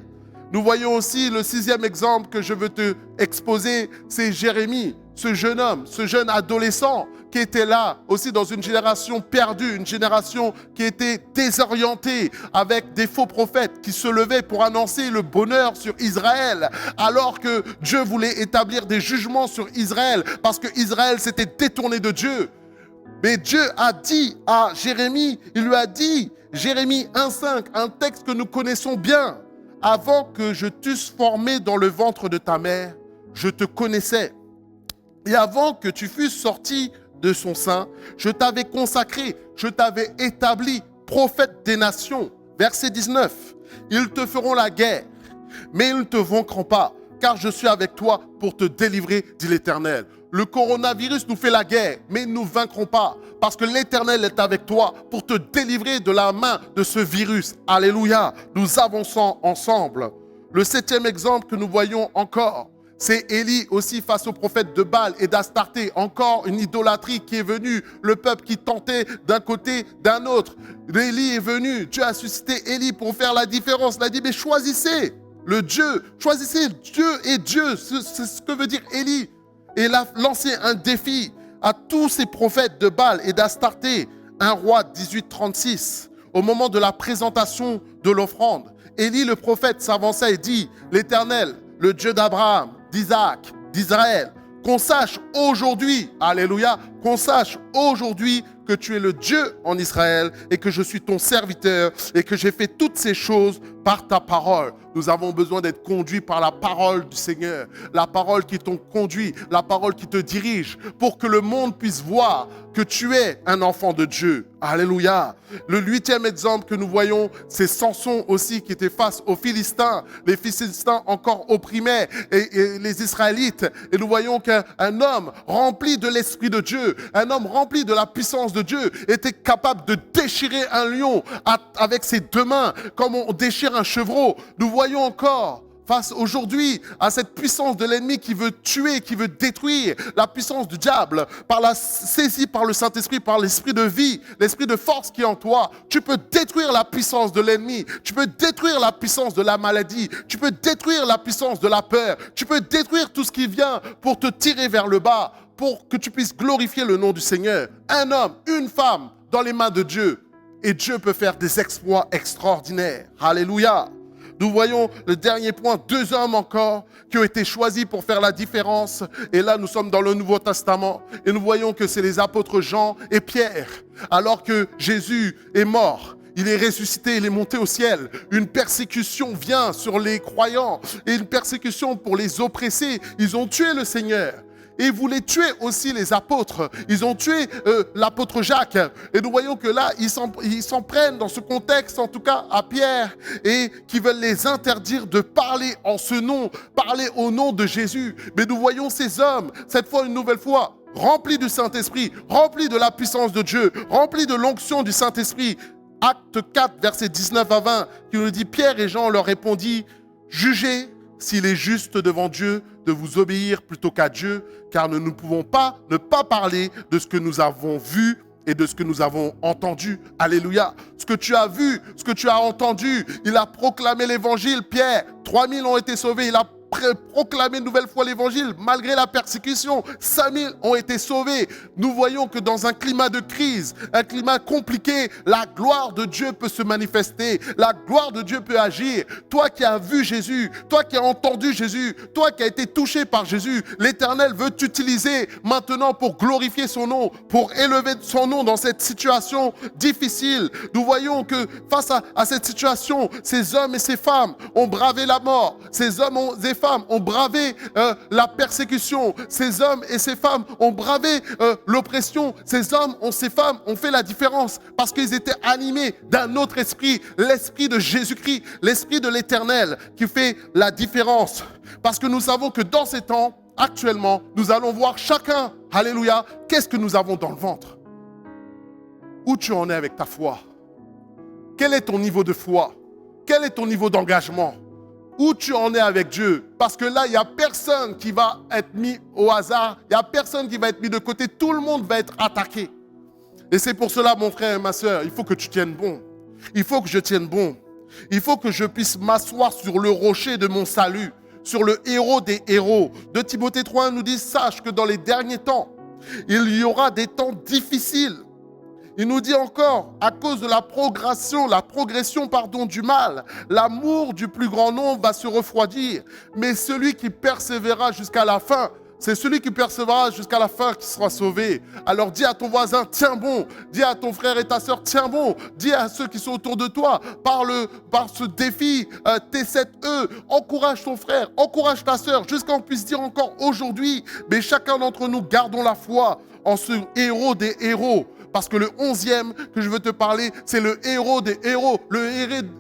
S11: Nous voyons aussi le 6e exemple que je veux te exposer, c'est Jérémie, ce jeune homme, ce jeune adolescent qui était là aussi dans une génération perdue, une génération qui était désorientée avec des faux prophètes qui se levaient pour annoncer le bonheur sur Israël alors que Dieu voulait établir des jugements sur Israël parce que Israël s'était détourné de Dieu. Mais Dieu a dit à Jérémie, il lui a dit, Jérémie 1,5, un texte que nous connaissons bien, avant que je t'eusse formé dans le ventre de ta mère, je te connaissais. Et avant que tu fusses sorti de son sein, je t'avais consacré, je t'avais établi prophète des nations. Verset 19. Ils te feront la guerre, mais ils ne te vaincront pas, car je suis avec toi pour te délivrer, dit l'Éternel. Le coronavirus nous fait la guerre, mais ils ne nous vaincront pas, parce que l'Éternel est avec toi pour te délivrer de la main de ce virus. Alléluia, nous avançons ensemble. Le 7e exemple que nous voyons encore, c'est Élie aussi face au prophète de Baal et d'Astarté. Encore une idolâtrie qui est venue, le peuple qui tentait d'un côté, d'un autre. Élie est venu, Dieu a suscité Élie pour faire la différence. Il a dit, mais choisissez le Dieu, choisissez Dieu et Dieu. C'est ce que veut dire Élie. Et il a lancé un défi à tous ces prophètes de Baal et d'Astarté. 1 Roi 18:36, au moment de la présentation de l'offrande. Élie le prophète s'avança et dit, l'Éternel, le Dieu d'Abraham, d'Isaac, d'Israël, qu'on sache aujourd'hui, alléluia, qu'on sache aujourd'hui que tu es le Dieu en Israël et que je suis ton serviteur et que j'ai fait toutes ces choses par ta parole. Nous avons besoin d'être conduits par la parole du Seigneur, la parole qui t'ont conduit, la parole qui te dirige, pour que le monde puisse voir que tu es un enfant de Dieu. Alléluia. Le 8e exemple que nous voyons, c'est Samson aussi qui était face aux Philistins. Les Philistins encore opprimaient et les Israélites. Et nous voyons qu'un homme rempli de l'Esprit de Dieu, un homme rempli de la puissance de Dieu, était capable de déchirer un lion avec ses 2 mains, comme on déchire un chevreau. Nous voyons encore face aujourd'hui à cette puissance de l'ennemi qui veut tuer, qui veut détruire, la puissance du diable, saisie par le Saint-Esprit, par l'esprit de vie, l'esprit de force qui est en toi, tu peux détruire la puissance de l'ennemi, tu peux détruire la puissance de la maladie, tu peux détruire la puissance de la peur, tu peux détruire tout ce qui vient pour te tirer vers le bas, pour que tu puisses glorifier le nom du Seigneur. Un homme, une femme dans les mains de Dieu, et Dieu peut faire des exploits extraordinaires. Alléluia. Nous voyons le dernier point, 2 hommes encore qui ont été choisis pour faire la différence. Et là, nous sommes dans le Nouveau Testament et nous voyons que c'est les apôtres Jean et Pierre. Alors que Jésus est mort, il est ressuscité, il est monté au ciel. Une persécution vient sur les croyants et une persécution pour les oppressés. Ils ont tué le Seigneur. Et ils voulaient tuer aussi les apôtres. Ils ont tué l'apôtre Jacques. Et nous voyons que là, ils s'en prennent dans ce contexte, en tout cas à Pierre, et qui veulent les interdire de parler en ce nom, parler au nom de Jésus. Mais nous voyons ces hommes, cette fois, une nouvelle fois, remplis du Saint-Esprit, remplis de la puissance de Dieu, remplis de l'onction du Saint-Esprit. Acte 4, versets 19 à 20, qui nous dit, Pierre et Jean leur répondit, jugez s'il est juste devant Dieu de vous obéir plutôt qu'à Dieu, car nous ne pouvons pas ne pas parler de ce que nous avons vu et de ce que nous avons entendu. Alléluia. Ce que tu as vu, ce que tu as entendu, il a proclamé l'évangile, Pierre. 3000 ont été sauvés, il a proclamé une nouvelle fois l'évangile, malgré la persécution. 5000 ont été sauvés. Nous voyons que dans un climat de crise, un climat compliqué, la gloire de Dieu peut se manifester. La gloire de Dieu peut agir. Toi qui as vu Jésus, toi qui as entendu Jésus, toi qui as été touché par Jésus, l'Éternel veut t'utiliser maintenant pour glorifier son nom, pour élever son nom dans cette situation difficile. Nous voyons que face à cette situation, ces hommes et ces femmes ont bravé la mort. Ces hommes et femmes ont bravé la persécution. Ces hommes et ces femmes ont bravé l'oppression. Ces hommes et ces femmes ont fait la différence parce qu'ils étaient animés d'un autre esprit, l'esprit de Jésus-Christ, l'esprit de l'Éternel qui fait la différence. Parce que nous savons que dans ces temps, actuellement, nous allons voir chacun, alléluia, qu'est-ce que nous avons dans le ventre. Où tu en es avec ta foi? Quel est ton niveau de foi? Quel est ton niveau d'engagement? Où tu en es avec Dieu? Parce que là, il n'y a personne qui va être mis au hasard. Il n'y a personne qui va être mis de côté. Tout le monde va être attaqué. Et c'est pour cela, mon frère et ma soeur, il faut que tu tiennes bon. Il faut que je tienne bon. Il faut que je puisse m'asseoir sur le rocher de mon salut, sur le héros des héros. 2 Timothée 3:1 nous dit, sache que dans les derniers temps, il y aura des temps difficiles. Il nous dit encore, à cause de la progression du mal, l'amour du plus grand nombre va se refroidir. Mais celui qui persévérera jusqu'à la fin, c'est celui qui persévérera jusqu'à la fin qui sera sauvé. Alors dis à ton voisin, tiens bon. Dis à ton frère et ta sœur, tiens bon. Dis à ceux qui sont autour de toi, par ce défi T7E, encourage ton frère, encourage ta sœur, jusqu'à on puisse dire encore aujourd'hui, mais chacun d'entre nous, gardons la foi en ce héros des héros. Parce que le 11e que je veux te parler, c'est le héros des héros, le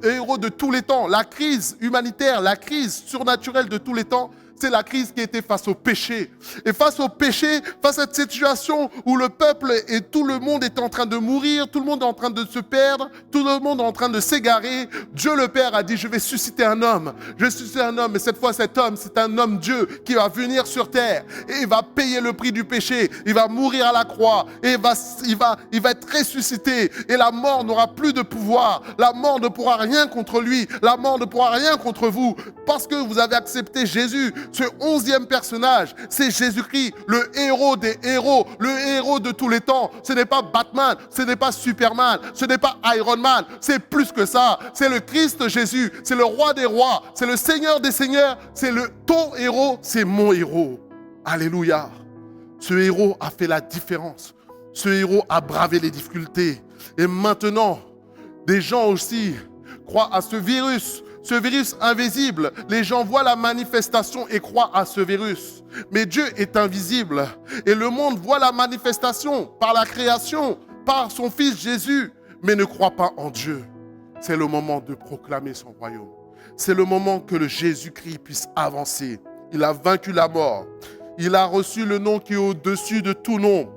S11: héros de tous les temps. La crise humanitaire, la crise surnaturelle de tous les temps, c'est la crise qui était face au péché. Et face au péché, face à cette situation où le peuple et tout le monde est en train de mourir, tout le monde est en train de se perdre, tout le monde est en train de s'égarer, Dieu le Père a dit, je vais susciter un homme. Je vais susciter un homme, et cette fois cet homme, c'est un homme Dieu qui va venir sur terre et il va payer le prix du péché. Il va mourir à la croix et il va être ressuscité et la mort n'aura plus de pouvoir. La mort ne pourra rien contre lui. La mort ne pourra rien contre vous parce que vous avez accepté Jésus. Ce 11e personnage, c'est Jésus-Christ, le héros des héros, le héros de tous les temps. Ce n'est pas Batman, ce n'est pas Superman, ce n'est pas Iron Man, c'est plus que ça. C'est le Christ Jésus, c'est le roi des rois, c'est le Seigneur des seigneurs, c'est ton héros, c'est mon héros. Alléluia. Ce héros a fait la différence. Ce héros a bravé les difficultés. Et maintenant, des gens aussi croient à ce virus invisible. Les gens voient la manifestation et croient à ce virus. Mais Dieu est invisible. Et le monde voit la manifestation par la création, par son Fils Jésus, mais ne croit pas en Dieu. C'est le moment de proclamer son royaume. C'est le moment que le Jésus-Christ puisse avancer. Il a vaincu la mort. Il a reçu le nom qui est au-dessus de tout nom.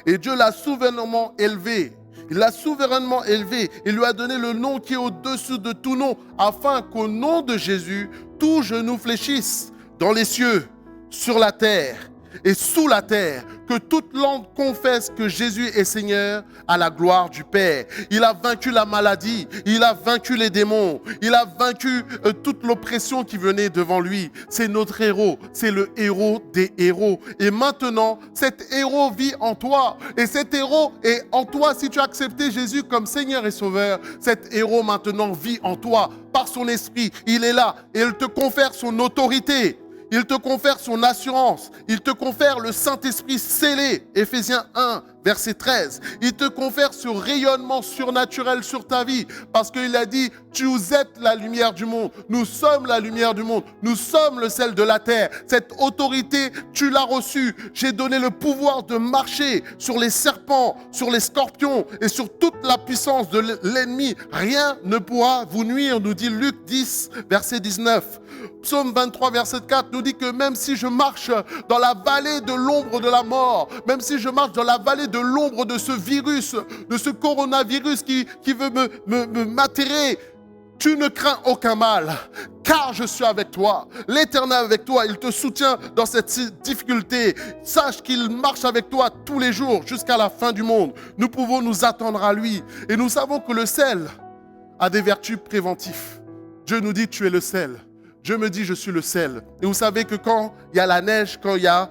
S11: Et Dieu l'a souverainement élevé. Il l'a souverainement élevé et lui a donné le nom qui est au-dessus de tout nom, afin qu'au nom de Jésus, tout genou fléchisse dans les cieux, sur la terre et sous la terre, que toute langue confesse que Jésus est Seigneur à la gloire du Père. Il a vaincu la maladie, il a vaincu les démons, il a vaincu toute l'oppression qui venait devant lui. C'est notre héros, c'est le héros des héros. Et maintenant, cet héros vit en toi. Et cet héros est en toi si tu as accepté Jésus comme Seigneur et Sauveur. Cet héros maintenant vit en toi par son esprit. Il est là et il te confère son autorité. Il te confère son assurance. Il te confère le Saint-Esprit scellé. Éphésiens 1, verset 13. Il te confère ce rayonnement surnaturel sur ta vie. Parce qu'il a dit, tu êtes la lumière du monde. Nous sommes la lumière du monde. Nous sommes le sel de la terre. Cette autorité, tu l'as reçue. J'ai donné le pouvoir de marcher sur les serpents, sur les scorpions et sur toute la puissance de l'ennemi. Rien ne pourra vous nuire, nous dit Luc 10, verset 19. Psaume 23, verset 4 nous dit que même si je marche dans la vallée de l'ombre de la mort, même si je marche dans la vallée de l'ombre de ce virus, de ce coronavirus qui veut m'atterrer, tu ne crains aucun mal, car je suis avec toi. L'Éternel est avec toi, il te soutient dans cette difficulté. Sache qu'il marche avec toi tous les jours jusqu'à la fin du monde. Nous pouvons nous attendre à lui. Et nous savons que le sel a des vertus préventives. Dieu nous dit, tu es le sel. Dieu me dit, je suis le sel. Et vous savez que quand il y a la neige, quand il y a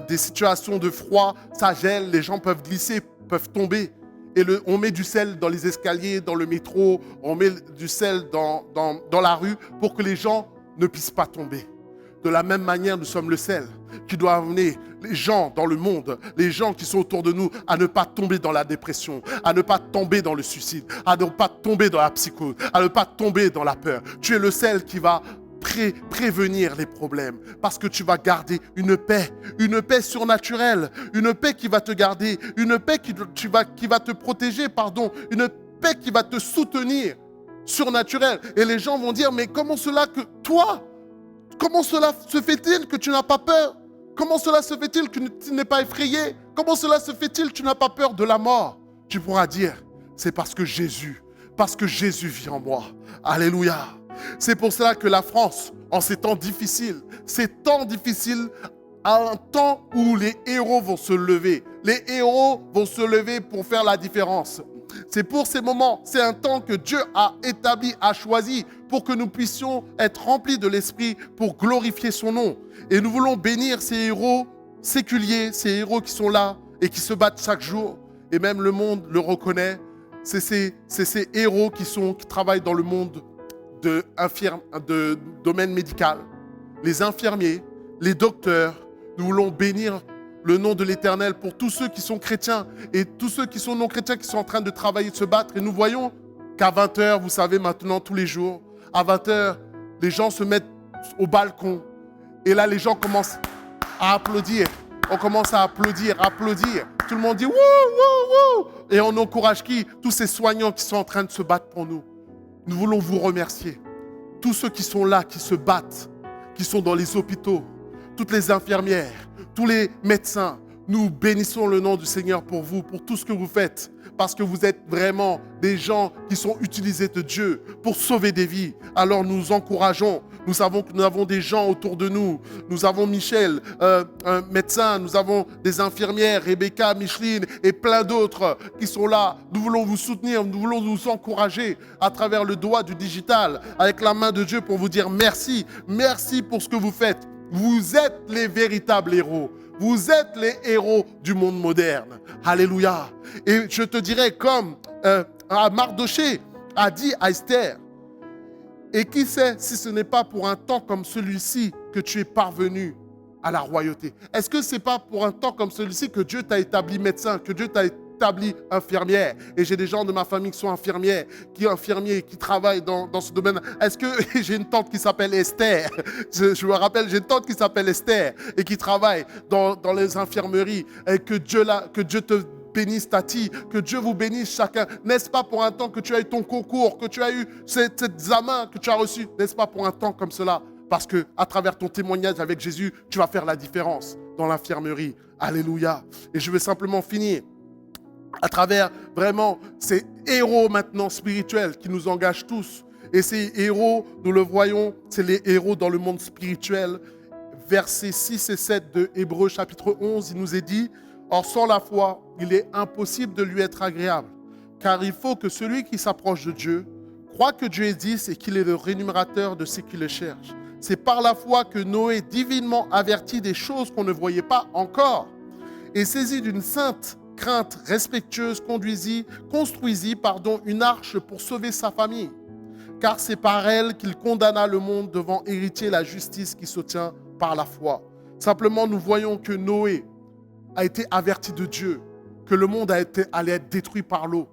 S11: des situations de froid, ça gèle, les gens peuvent glisser, peuvent tomber. Et on met du sel dans les escaliers, dans le métro, on met du sel dans la rue pour que les gens ne puissent pas tomber. De la même manière, nous sommes le sel qui doit amener les gens dans le monde, les gens qui sont autour de nous, à ne pas tomber dans la dépression, à ne pas tomber dans le suicide, à ne pas tomber dans la psychose, à ne pas tomber dans la peur. Tu es le sel qui va prévenir les problèmes parce que tu vas garder une paix surnaturelle, une paix qui va te garder, une paix qui va te protéger, une paix qui va te soutenir, surnaturelle. Et les gens vont dire, mais comment cela que toi, comment cela se fait-il que tu n'as pas peur? Comment cela se fait-il que tu n'es pas effrayé? Comment cela se fait-il que tu n'as pas peur de la mort? Tu pourras dire, c'est parce que Jésus vit en moi. Alléluia. C'est pour cela que la France, en ces temps difficiles, à un temps où les héros vont se lever. Les héros vont se lever pour faire la différence. C'est pour ces moments, c'est un temps que Dieu a établi, a choisi pour que nous puissions être remplis de l'Esprit pour glorifier son nom. Et nous voulons bénir ces héros séculiers, ces héros qui sont là et qui se battent chaque jour. Et même le monde le reconnaît. C'est ces héros qui travaillent dans le monde de domaine médical. Les infirmiers, les docteurs. Nous voulons bénir le nom de l'Éternel pour tous ceux qui sont chrétiens et tous ceux qui sont non chrétiens qui sont en train de travailler, de se battre. Et nous voyons qu'à 20h, vous savez maintenant tous les jours, à 20h, les gens se mettent au balcon. Et là, les gens commencent à applaudir. On commence à applaudir. Tout le monde dit « Wouh, wouh, wouh !» Et on encourage qui? Tous ces soignants qui sont en train de se battre pour nous. Nous voulons vous remercier. Tous ceux qui sont là, qui se battent, qui sont dans les hôpitaux, toutes les infirmières, tous les médecins, nous bénissons le nom du Seigneur pour vous, pour tout ce que vous faites, parce que vous êtes vraiment des gens qui sont utilisés de Dieu pour sauver des vies. Alors nous encourageons. Nous savons que nous avons des gens autour de nous. Nous avons Michel, un médecin. Nous avons des infirmières, Rebecca, Micheline et plein d'autres qui sont là. Nous voulons vous soutenir, nous voulons vous encourager à travers le doigt du digital, avec la main de Dieu pour vous dire merci. Merci pour ce que vous faites. Vous êtes les véritables héros. Vous êtes les héros du monde moderne. Alléluia. Et je te dirais comme Mardoché a dit à Esther, et qui sait si ce n'est pas pour un temps comme celui-ci que tu es parvenu à la royauté? Est-ce que ce n'est pas pour un temps comme celui-ci que Dieu t'a établi médecin, que Dieu t'a établi infirmière? Et j'ai des gens de ma famille qui sont infirmiers, qui travaillent dans ce domaine. Est-ce que j'ai une tante qui s'appelle Esther? Je me rappelle, j'ai une tante qui s'appelle Esther et qui travaille dans les infirmeries. Et que Dieu te bénisse Tati, que Dieu vous bénisse chacun. N'est-ce pas pour un temps que tu as eu ton concours, que tu as eu cet examen que tu as reçu? N'est-ce pas pour un temps comme cela? Parce que à travers ton témoignage avec Jésus, tu vas faire la différence dans l'infirmerie. Alléluia. Et je vais simplement finir à travers vraiment ces héros maintenant spirituels qui nous engagent tous. Et ces héros, nous le voyons, c'est les héros dans le monde spirituel. Versets 6 et 7 de Hébreux chapitre 11, il nous est dit « Or sans la foi, il est impossible de lui être agréable, car il faut que celui qui s'approche de Dieu croit que Dieu existe et qu'il est le rémunérateur de ceux qui le cherchent. C'est par la foi que Noé, divinement averti des choses qu'on ne voyait pas encore, et saisi d'une sainte crainte respectueuse, construisit une arche pour sauver sa famille. Car c'est par elle qu'il condamna le monde devant hériter la justice qui se tient par la foi. » Simplement, nous voyons que Noé a été averti de Dieu, que le monde allait être détruit par l'eau.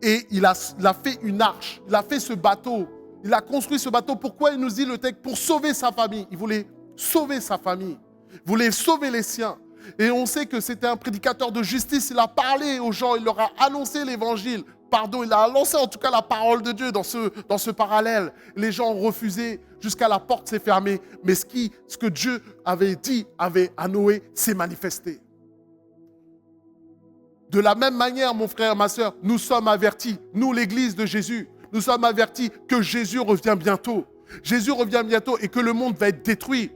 S11: Et il a fait une arche, il a fait ce bateau, il a construit ce bateau. Pourquoi il nous dit le texte? Pour sauver sa famille. Il voulait sauver sa famille, il voulait sauver les siens. Et on sait que c'était un prédicateur de justice, il a parlé aux gens, il leur a annoncé l'évangile. Il a lancé en tout cas la parole de Dieu dans ce parallèle. Les gens ont refusé, jusqu'à la porte s'est fermée. Mais ce que Dieu avait dit à Noé s'est manifesté. De la même manière, mon frère, ma soeur, nous sommes avertis, nous l'église de Jésus, nous sommes avertis que Jésus revient bientôt. Jésus revient bientôt et que le monde va être détruit.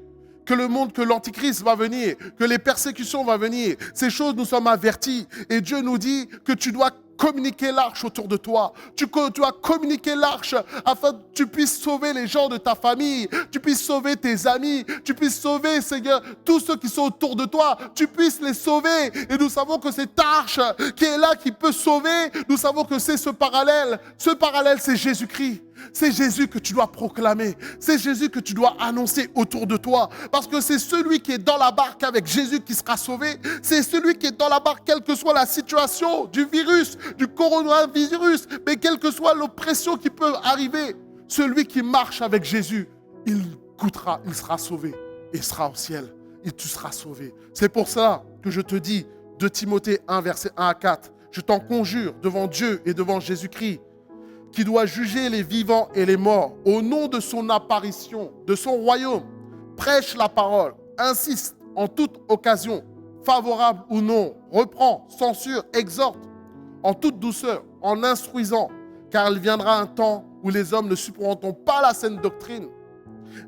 S11: Que l'antichrist va venir, que les persécutions vont venir. Ces choses, nous sommes avertis. Et Dieu nous dit que tu dois communiquer l'arche autour de toi. Tu dois communiquer l'arche afin que tu puisses sauver les gens de ta famille, tu puisses sauver tes amis, tu puisses sauver, Seigneur, tous ceux qui sont autour de toi, tu puisses les sauver. Et nous savons que cette arche qui est là, qui peut sauver, nous savons que c'est ce parallèle. Ce parallèle, c'est Jésus-Christ. C'est Jésus que tu dois proclamer. C'est Jésus que tu dois annoncer autour de toi. Parce que c'est celui qui est dans la barque avec Jésus qui sera sauvé. C'est celui qui est dans la barque, quelle que soit la situation du virus, du coronavirus, mais quelle que soit l'oppression qui peut arriver. Celui qui marche avec Jésus, il goûtera, il sera sauvé et sera au ciel. Et tu seras sauvé. C'est pour ça que je te dis, 2 Timothée 1, versets 1 à 4, je t'en conjure devant Dieu et devant Jésus-Christ, qui doit juger les vivants et les morts, au nom de son apparition, de son royaume. Prêche la parole, insiste en toute occasion, favorable ou non, reprend, censure, exhorte, en toute douceur, en instruisant, car il viendra un temps où les hommes ne supporteront pas la saine doctrine,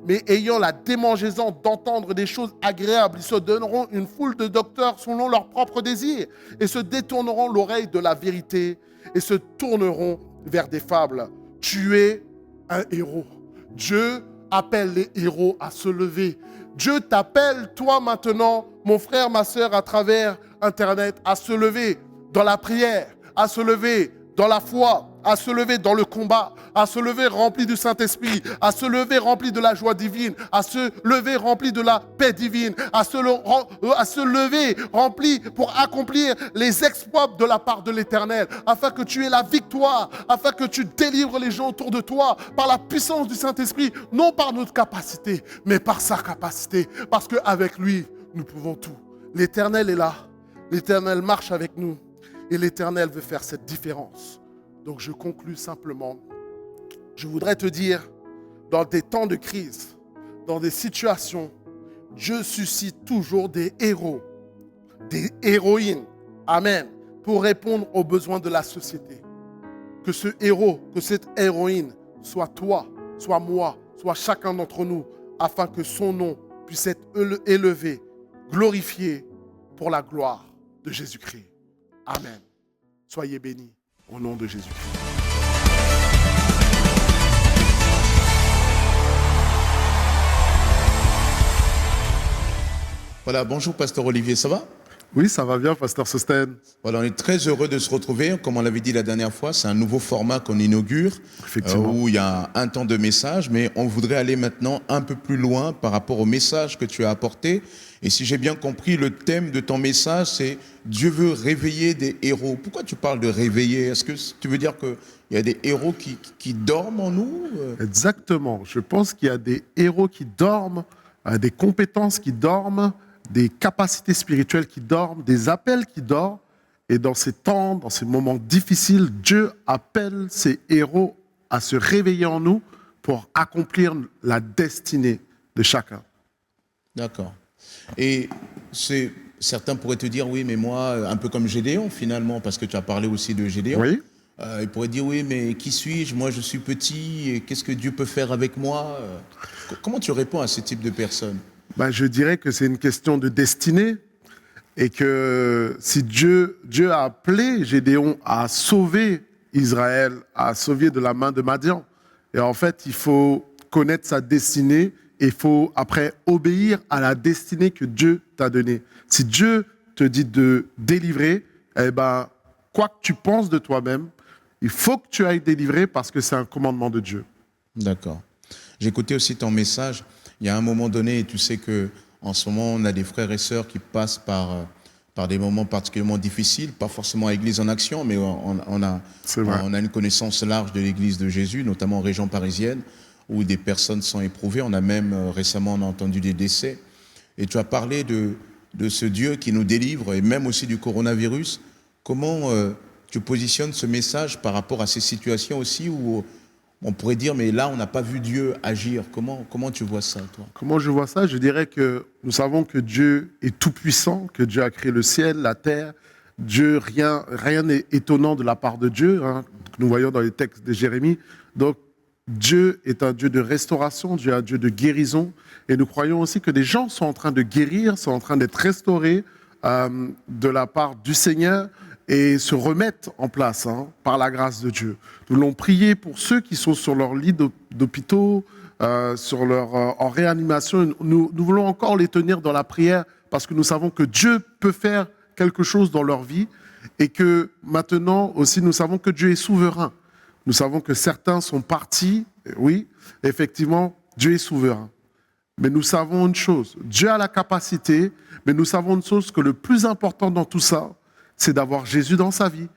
S11: mais ayant la démangeaison d'entendre des choses agréables, ils se donneront une foule de docteurs selon leurs propres désirs, et se détourneront l'oreille de la vérité, et se tourneront vers des fables. Tu es un héros. Dieu appelle les héros à se lever. Dieu t'appelle, toi maintenant, mon frère, ma soeur, à travers Internet, à se lever dans la prière, à se lever dans la foi, à se lever dans le combat, à se lever rempli du Saint-Esprit, à se lever rempli de la joie divine, à se lever rempli de la paix divine, à se lever rempli pour accomplir les exploits de la part de l'Éternel, afin que tu aies la victoire, afin que tu délivres les gens autour de toi par la puissance du Saint-Esprit, non par notre capacité, mais par sa capacité, parce qu'avec lui, nous pouvons tout. L'Éternel est là, l'Éternel marche avec nous, et l'Éternel veut faire cette différence. Donc je conclus simplement. Je voudrais te dire, dans des temps de crise, dans des situations, Dieu suscite toujours des héros, des héroïnes, amen, pour répondre aux besoins de la société. Que ce héros, que cette héroïne soit toi, soit moi, soit chacun d'entre nous, afin que son nom puisse être élevé, glorifié pour la gloire de Jésus-Christ. Amen. Soyez bénis au nom de Jésus-Christ.
S1: Voilà, bonjour Pasteur Olivier, ça va?
S11: Oui, ça va bien, Pasteur Sosten.
S1: Voilà, on est très heureux de se retrouver. Comme on l'avait dit la dernière fois, c'est un nouveau format qu'on inaugure, où il y a un temps de message, mais on voudrait aller maintenant un peu plus loin par rapport au message que tu as apporté. Et si j'ai bien compris, le thème de ton message, c'est Dieu veut réveiller des héros. Pourquoi tu parles de réveiller? Est-ce que tu veux dire qu'il y a des héros qui dorment en nous?
S11: Exactement. Je pense qu'il y a des héros qui dorment, des compétences qui dorment, des capacités spirituelles qui dorment, des appels qui dorment. Et dans ces temps, dans ces moments difficiles, Dieu appelle ces héros à se réveiller en nous pour accomplir la destinée de chacun.
S1: D'accord. Et c'est certains pourraient te dire, oui, mais moi, un peu comme Gédéon finalement, parce que tu as parlé aussi de Gédéon.
S11: Oui.
S1: Ils pourraient dire, oui, mais qui suis-je? Moi, je suis petit, et qu'est-ce que Dieu peut faire avec moi? Comment tu réponds à ce type de personnes?
S11: Ben, je dirais que c'est une question de destinée et que si Dieu a appelé Gédéon à sauver Israël, à sauver de la main de Madian. Et en fait, il faut connaître sa destinée et il faut après obéir à la destinée que Dieu t'a donnée. Si Dieu te dit de délivrer, eh ben, quoi que tu penses de toi-même, il faut que tu ailles délivrer parce que c'est un commandement de Dieu.
S1: D'accord. J'ai écouté aussi ton message. Il y a un moment donné, tu sais que en ce moment, on a des frères et sœurs qui passent par des moments particulièrement difficiles, pas forcément à l'Église en action, mais on a une connaissance large de l'Église de Jésus, notamment en région parisienne, où des personnes sont éprouvées. On a même récemment entendu des décès. Et tu as parlé de ce Dieu qui nous délivre, et même aussi du coronavirus. Comment tu positionnes ce message par rapport à ces situations aussi où on pourrait dire, mais là, on n'a pas vu Dieu agir. Comment tu vois ça, toi?
S11: Comment je vois ça? Je dirais que nous savons que Dieu est tout-puissant, que Dieu a créé le ciel, la terre. Dieu, rien n'est étonnant de la part de Dieu, hein, que nous voyons dans les textes de Jérémie. Donc, Dieu est un Dieu de restauration, Dieu est un Dieu de guérison. Et nous croyons aussi que des gens sont en train de guérir, sont en train d'être restaurés de la part du Seigneur et se remettent en place par la grâce de Dieu. Nous voulons prier pour ceux qui sont sur leur lit d'hôpitaux, en réanimation. Nous voulons encore les tenir dans la prière parce que nous savons que Dieu peut faire quelque chose dans leur vie et que maintenant aussi nous savons que Dieu est souverain. Nous savons que certains sont partis, oui, effectivement, Dieu est souverain. Mais nous savons une chose, Dieu a la capacité, mais nous savons une chose, que le plus important dans tout ça, c'est d'avoir Jésus dans sa vie.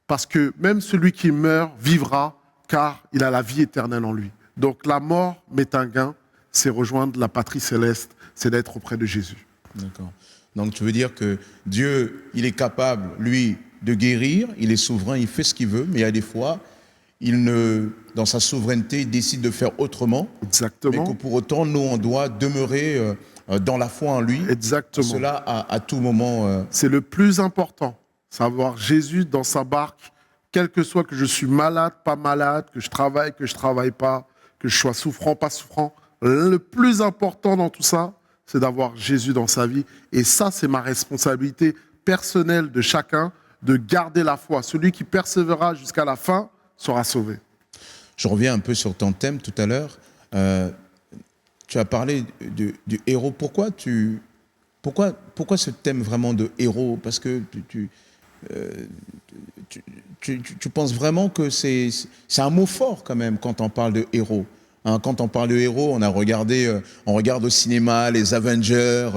S11: Parce que même celui qui meurt vivra, car il a la vie éternelle en lui. Donc la mort m'est un gain, c'est rejoindre la patrie céleste, c'est d'être auprès de Jésus.
S1: D'accord. Donc tu veux dire que Dieu, il est capable, lui, de guérir, il est souverain, il fait ce qu'il veut, mais il y a des fois, dans sa souveraineté, il décide de faire autrement.
S11: Exactement.
S1: Mais que pour autant, nous, on doit demeurer dans la foi en lui.
S11: Exactement.
S1: Cela à tout moment.
S11: C'est le plus important, savoir Jésus dans sa barque, quel que soit que je suis malade, pas malade, que je travaille pas, que je sois souffrant, pas souffrant. Le plus important dans tout ça, c'est d'avoir Jésus dans sa vie. Et ça, c'est ma responsabilité personnelle de chacun, de garder la foi. Celui qui persévérera jusqu'à la fin sera sauvé.
S1: Je reviens un peu sur ton thème tout à l'heure. Tu as parlé du héros. Pourquoi ce thème vraiment de héros? Parce que tu penses vraiment que c'est un mot fort quand même quand on parle de héros. Hein, quand on parle de héros, on regarde au cinéma les Avengers,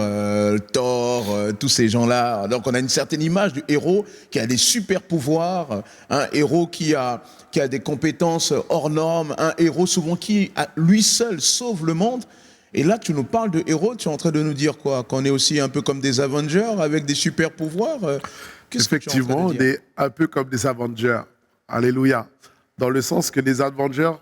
S1: Thor, tous ces gens-là. Donc on a une certaine image du héros qui a des super pouvoirs, un héros qui a des compétences hors normes, un héros souvent qui, lui seul, sauve le monde. Et là, tu nous parles de héros, tu es en train de nous dire quoi? Qu'on est aussi un peu comme des Avengers avec des super pouvoirs?
S11: Effectivement, on est un peu comme des Avengers. Alléluia. Dans le sens que les Avengers,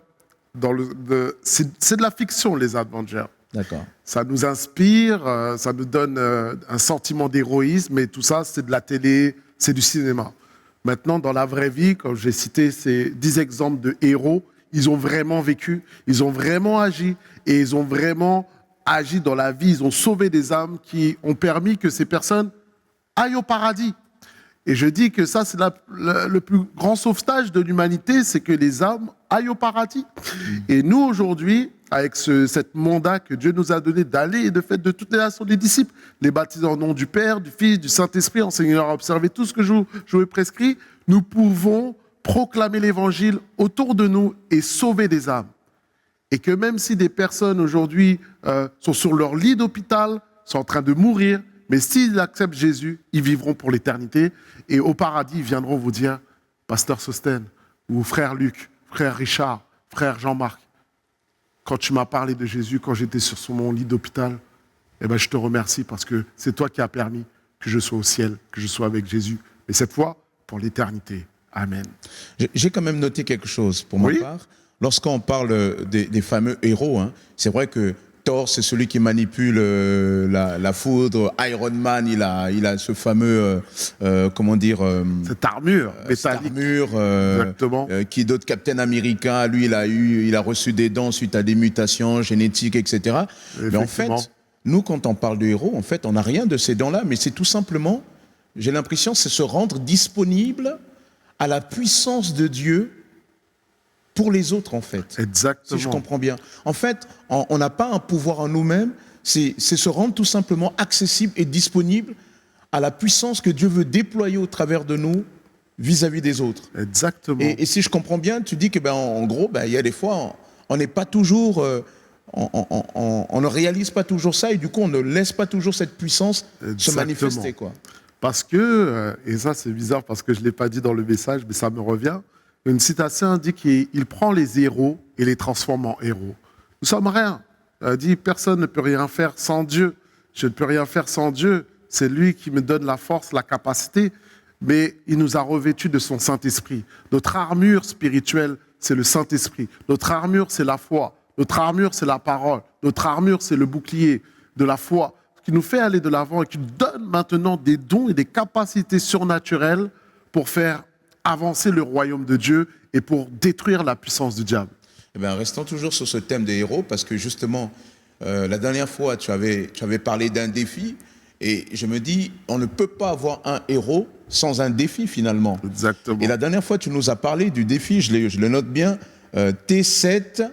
S11: c'est de la fiction, les Avengers.
S1: D'accord.
S11: Ça nous inspire, ça nous donne un sentiment d'héroïsme, mais tout ça, c'est de la télé, c'est du cinéma. Maintenant, dans la vraie vie, comme j'ai cité ces 10 exemples de héros, ils ont vraiment vécu, ils ont vraiment agi, et ils ont vraiment agi dans la vie. Ils ont sauvé des âmes qui ont permis que ces personnes aillent au paradis. Et je dis que ça, c'est le plus grand sauvetage de l'humanité, c'est que les âmes aillent au paradis. Et nous, aujourd'hui, avec cette mandat que Dieu nous a donné d'aller et de faire de toutes les nations des disciples, les baptiser en nom du Père, du Fils, du Saint-Esprit, enseigner-leur à observer tout ce que je vous ai prescrit, nous pouvons proclamer l'évangile autour de nous et sauver des âmes. Et que même si des personnes aujourd'hui sont sur leur lit d'hôpital, sont en train de mourir, mais s'ils acceptent Jésus, ils vivront pour l'éternité. Et au paradis, ils viendront vous dire, Pasteur Sosten, ou Frère Luc, Frère Richard, Frère Jean-Marc, quand tu m'as parlé de Jésus, quand j'étais sur mon lit d'hôpital, eh ben, je te remercie parce que c'est toi qui as permis que je sois au ciel, que je sois avec Jésus. Mais cette fois, pour l'éternité. Amen.
S1: J'ai quand même noté quelque chose pour ma part. Lorsqu'on parle des fameux héros, hein, c'est vrai que Thor, c'est celui qui manipule la foudre. Iron Man, il a ce fameux,
S11: cette armure métallique. Exactement.
S1: Qui d'autre? Captain America, lui, il a reçu des dents suite à des mutations génétiques, etc. Mais en fait, nous, quand on parle de héros, en fait, on n'a rien de ces dents-là, mais c'est tout simplement, j'ai l'impression, c'est se rendre disponible à la puissance de Dieu pour les autres, en fait.
S11: Exactement.
S1: Si je comprends bien. En fait, on n'a pas un pouvoir en nous-mêmes, c'est se rendre tout simplement accessible et disponible à la puissance que Dieu veut déployer au travers de nous vis-à-vis des autres.
S11: Exactement.
S1: Et si je comprends bien, tu dis que, en gros, il y a des fois, on n'est pas toujours... on ne réalise pas toujours ça et du coup, on ne laisse pas toujours cette puissance se manifester, quoi.
S11: Parce que, et ça c'est bizarre parce que je ne l'ai pas dit dans le message, mais ça me revient, une citation dit qu'il prend les héros et les transforme en héros. Nous sommes rien. Il dit, personne ne peut rien faire sans Dieu. Je ne peux rien faire sans Dieu. C'est lui qui me donne la force, la capacité, mais il nous a revêtus de son Saint-Esprit. Notre armure spirituelle, c'est le Saint-Esprit. Notre armure, c'est la foi. Notre armure, c'est la parole. Notre armure, c'est le bouclier de la foi qui nous fait aller de l'avant et qui nous donne maintenant des dons et des capacités surnaturelles pour faire avancer le royaume de Dieu et pour détruire la puissance du diable.
S1: Eh bien, restons toujours sur ce thème des héros parce que justement, la dernière fois, tu avais parlé d'un défi et je me dis, on ne peut pas avoir un héros sans un défi finalement.
S11: Exactement.
S1: Et la dernière fois, tu nous as parlé du défi, je le note bien, T7E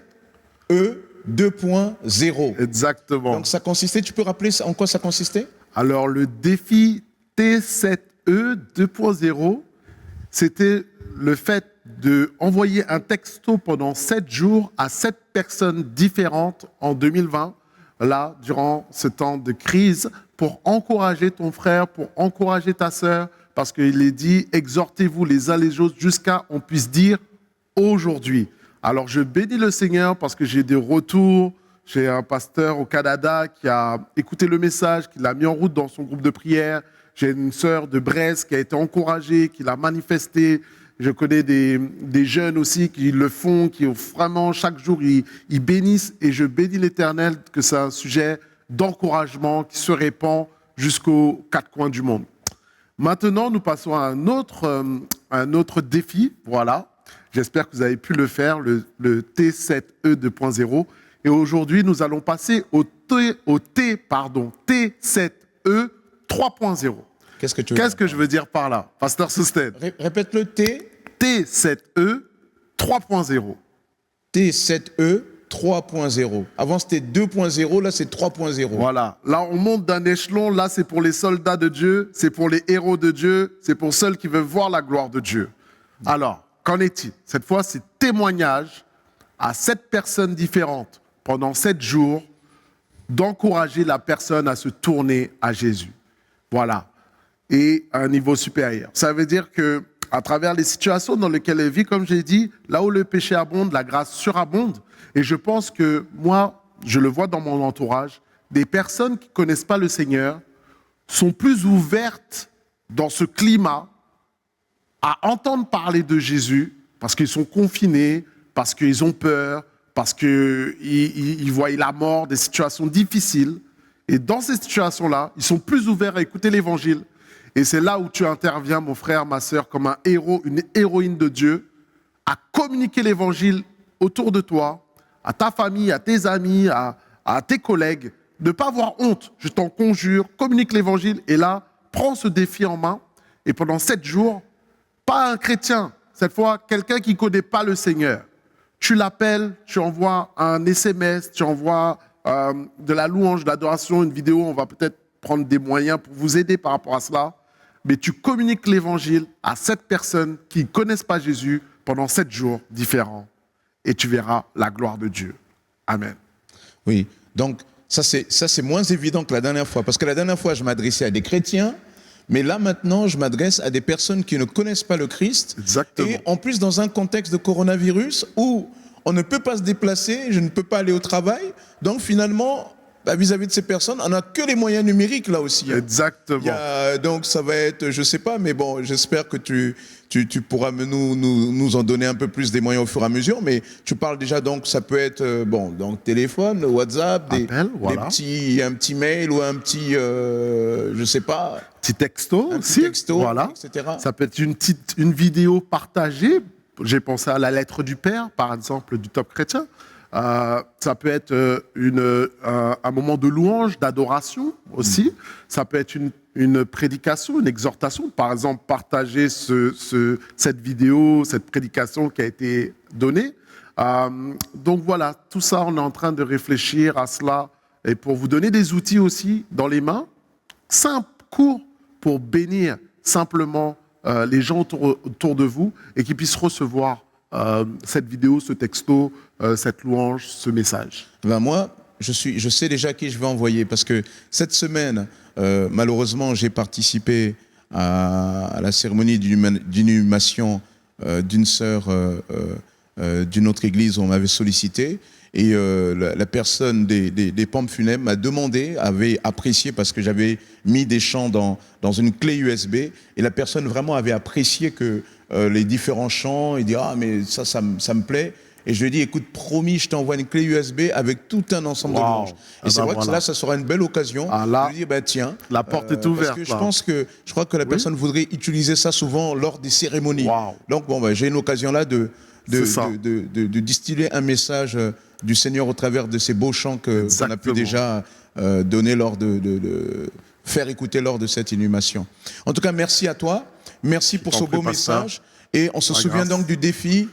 S1: 2.0.
S11: Exactement.
S1: Donc ça consistait, tu peux rappeler en quoi ça consistait?
S11: Alors le défi T7E 2.0, c'était le fait d'envoyer un texto pendant 7 jours à 7 personnes différentes en 2020, là, durant ce temps de crise, pour encourager ton frère, pour encourager ta sœur, parce qu'il est dit, exhortez-vous les uns les autres jusqu'à on puisse dire aujourd'hui. Alors, je bénis le Seigneur parce que j'ai des retours. J'ai un pasteur au Canada qui a écouté le message, qui l'a mis en route dans son groupe de prière. J'ai une sœur de Brest qui a été encouragée, qui l'a manifesté. Je connais des jeunes aussi qui le font, qui vraiment, chaque jour, ils bénissent. Et je bénis l'Éternel que c'est un sujet d'encouragement qui se répand jusqu'aux 4 coins du monde. Maintenant, nous passons à un autre défi. Voilà. J'espère que vous avez pu le faire, le T7E 2.0. Et aujourd'hui, nous allons passer au T7E 3.0.
S1: Qu'est-ce que
S11: je veux dire par là, Pasteur Soustène?
S1: Répète le
S11: T7E 3.0.
S1: T7E 3.0. Avant, c'était 2.0, là, c'est 3.0.
S11: Voilà. Là, on monte d'un échelon. Là, c'est pour les soldats de Dieu, c'est pour les héros de Dieu, c'est pour ceux qui veulent voir la gloire de Dieu. Alors, qu'en est-il? Cette fois, c'est témoignage à 7 personnes différentes pendant 7 jours d'encourager la personne à se tourner à Jésus. Voilà. Et à un niveau supérieur. Ça veut dire que à travers les situations dans lesquelles elle vit, comme j'ai dit, là où le péché abonde, la grâce surabonde. Et je pense que moi, je le vois dans mon entourage, des personnes qui ne connaissent pas le Seigneur sont plus ouvertes dans ce climat à entendre parler de Jésus parce qu'ils sont confinés, parce qu'ils ont peur, parce qu'ils voient la mort, des situations difficiles. Et dans ces situations-là, ils sont plus ouverts à écouter l'Évangile. Et c'est là où tu interviens, mon frère, ma sœur, comme un héros, une héroïne de Dieu, à communiquer l'Évangile autour de toi, à ta famille, à tes amis, à tes collègues. Ne pas avoir honte, je t'en conjure, communique l'Évangile. Et là, prends ce défi en main. Et pendant 7 jours, pas un chrétien, cette fois, quelqu'un qui ne connaît pas le Seigneur. Tu l'appelles, tu envoies un SMS, tu envoies de la louange, de l'adoration, une vidéo. On va peut-être prendre des moyens pour vous aider par rapport à cela. Mais tu communiques l'Évangile à 7 personnes qui ne connaissent pas Jésus pendant 7 jours différents. Et tu verras la gloire de Dieu. Amen.
S1: Oui, donc ça c'est moins évident que la dernière fois. Parce que la dernière fois, je m'adressais à des chrétiens. Mais là, maintenant, je m'adresse à des personnes qui ne connaissent pas le Christ.
S11: Exactement.
S1: Et en plus, dans un contexte de coronavirus où on ne peut pas se déplacer, je ne peux pas aller au travail. Donc, finalement, vis-à-vis de ces personnes, on n'a que les moyens numériques là aussi.
S11: Exactement.
S1: Donc ça va être, je sais pas, mais bon, j'espère que tu pourras nous en donner un peu plus des moyens au fur et à mesure. Mais tu parles déjà, donc ça peut être, donc téléphone, WhatsApp,
S11: Appel, voilà.
S1: un petit mail ou un petit, je sais pas.
S11: Petit texto
S1: Un
S11: aussi,
S1: petit texto,
S11: voilà.
S1: etc.
S11: Ça peut être une vidéo partagée. J'ai pensé à la lettre du Père, par exemple, du Top Chrétien. Ça peut être un moment de louange, d'adoration aussi. Ça peut être une prédication, une exhortation. Par exemple, partager cette vidéo, cette prédication qui a été donnée. Donc voilà, tout ça, on est en train de réfléchir à cela. Et pour vous donner des outils aussi dans les mains, simples, courts, pour bénir simplement les gens autour de vous et qu'ils puissent recevoir cette vidéo, ce texto, cette louange, ce message.
S1: Moi, je sais déjà à qui je vais envoyer parce que cette semaine, malheureusement, j'ai participé à la cérémonie d'inhumation d'une sœur d'une autre église où on m'avait sollicité. Et la personne des pompes funèbres m'a demandé, avait apprécié parce que j'avais mis des chants dans une clé USB. Et la personne vraiment avait apprécié que les différents chants. Il dit ah mais ça me plaît. Et je lui ai dit écoute promis je t'envoie une clé USB avec tout un ensemble de louanges. Et c'est vrai que là ça sera une belle occasion.
S11: Là,
S1: de lui dire tiens
S11: la porte est ouverte.
S1: Parce que je crois que la personne voudrait utiliser ça souvent lors des cérémonies. Donc j'ai une occasion là de distiller un message du Seigneur au travers de ces beaux chants qu'on a pu déjà donner lors de faire écouter lors de cette inhumation. En tout cas, merci à toi. Merci pour ce beau message. Et on se souvient donc du défi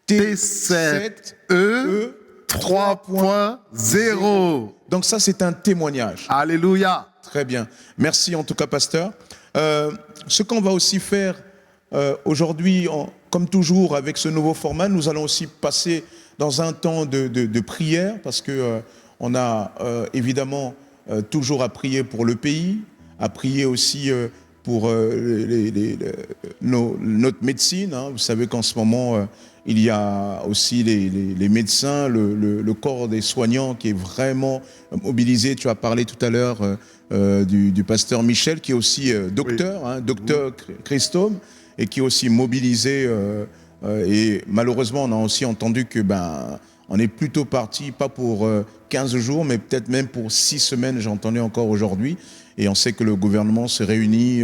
S1: T7E 3.0. Donc ça, c'est un témoignage.
S11: Alléluia.
S1: Très bien. Merci en tout cas, pasteur. Ce qu'on va aussi faire aujourd'hui, comme toujours avec ce nouveau format, nous allons aussi passer dans un temps de prière parce que on a évidemment toujours à prier pour le pays, à prier aussi pour notre médecine. Vous savez qu'en ce moment, il y a aussi les médecins, le corps des soignants qui est vraiment mobilisé. Tu as parlé tout à l'heure du pasteur Michel qui est aussi docteur, docteur Christome, et qui est aussi mobilisé. Et malheureusement, on a aussi entendu que on est plutôt parti, pas pour 15 jours, mais peut-être même pour 6 semaines, j'ai entendu encore aujourd'hui. Et on sait que le gouvernement se réunit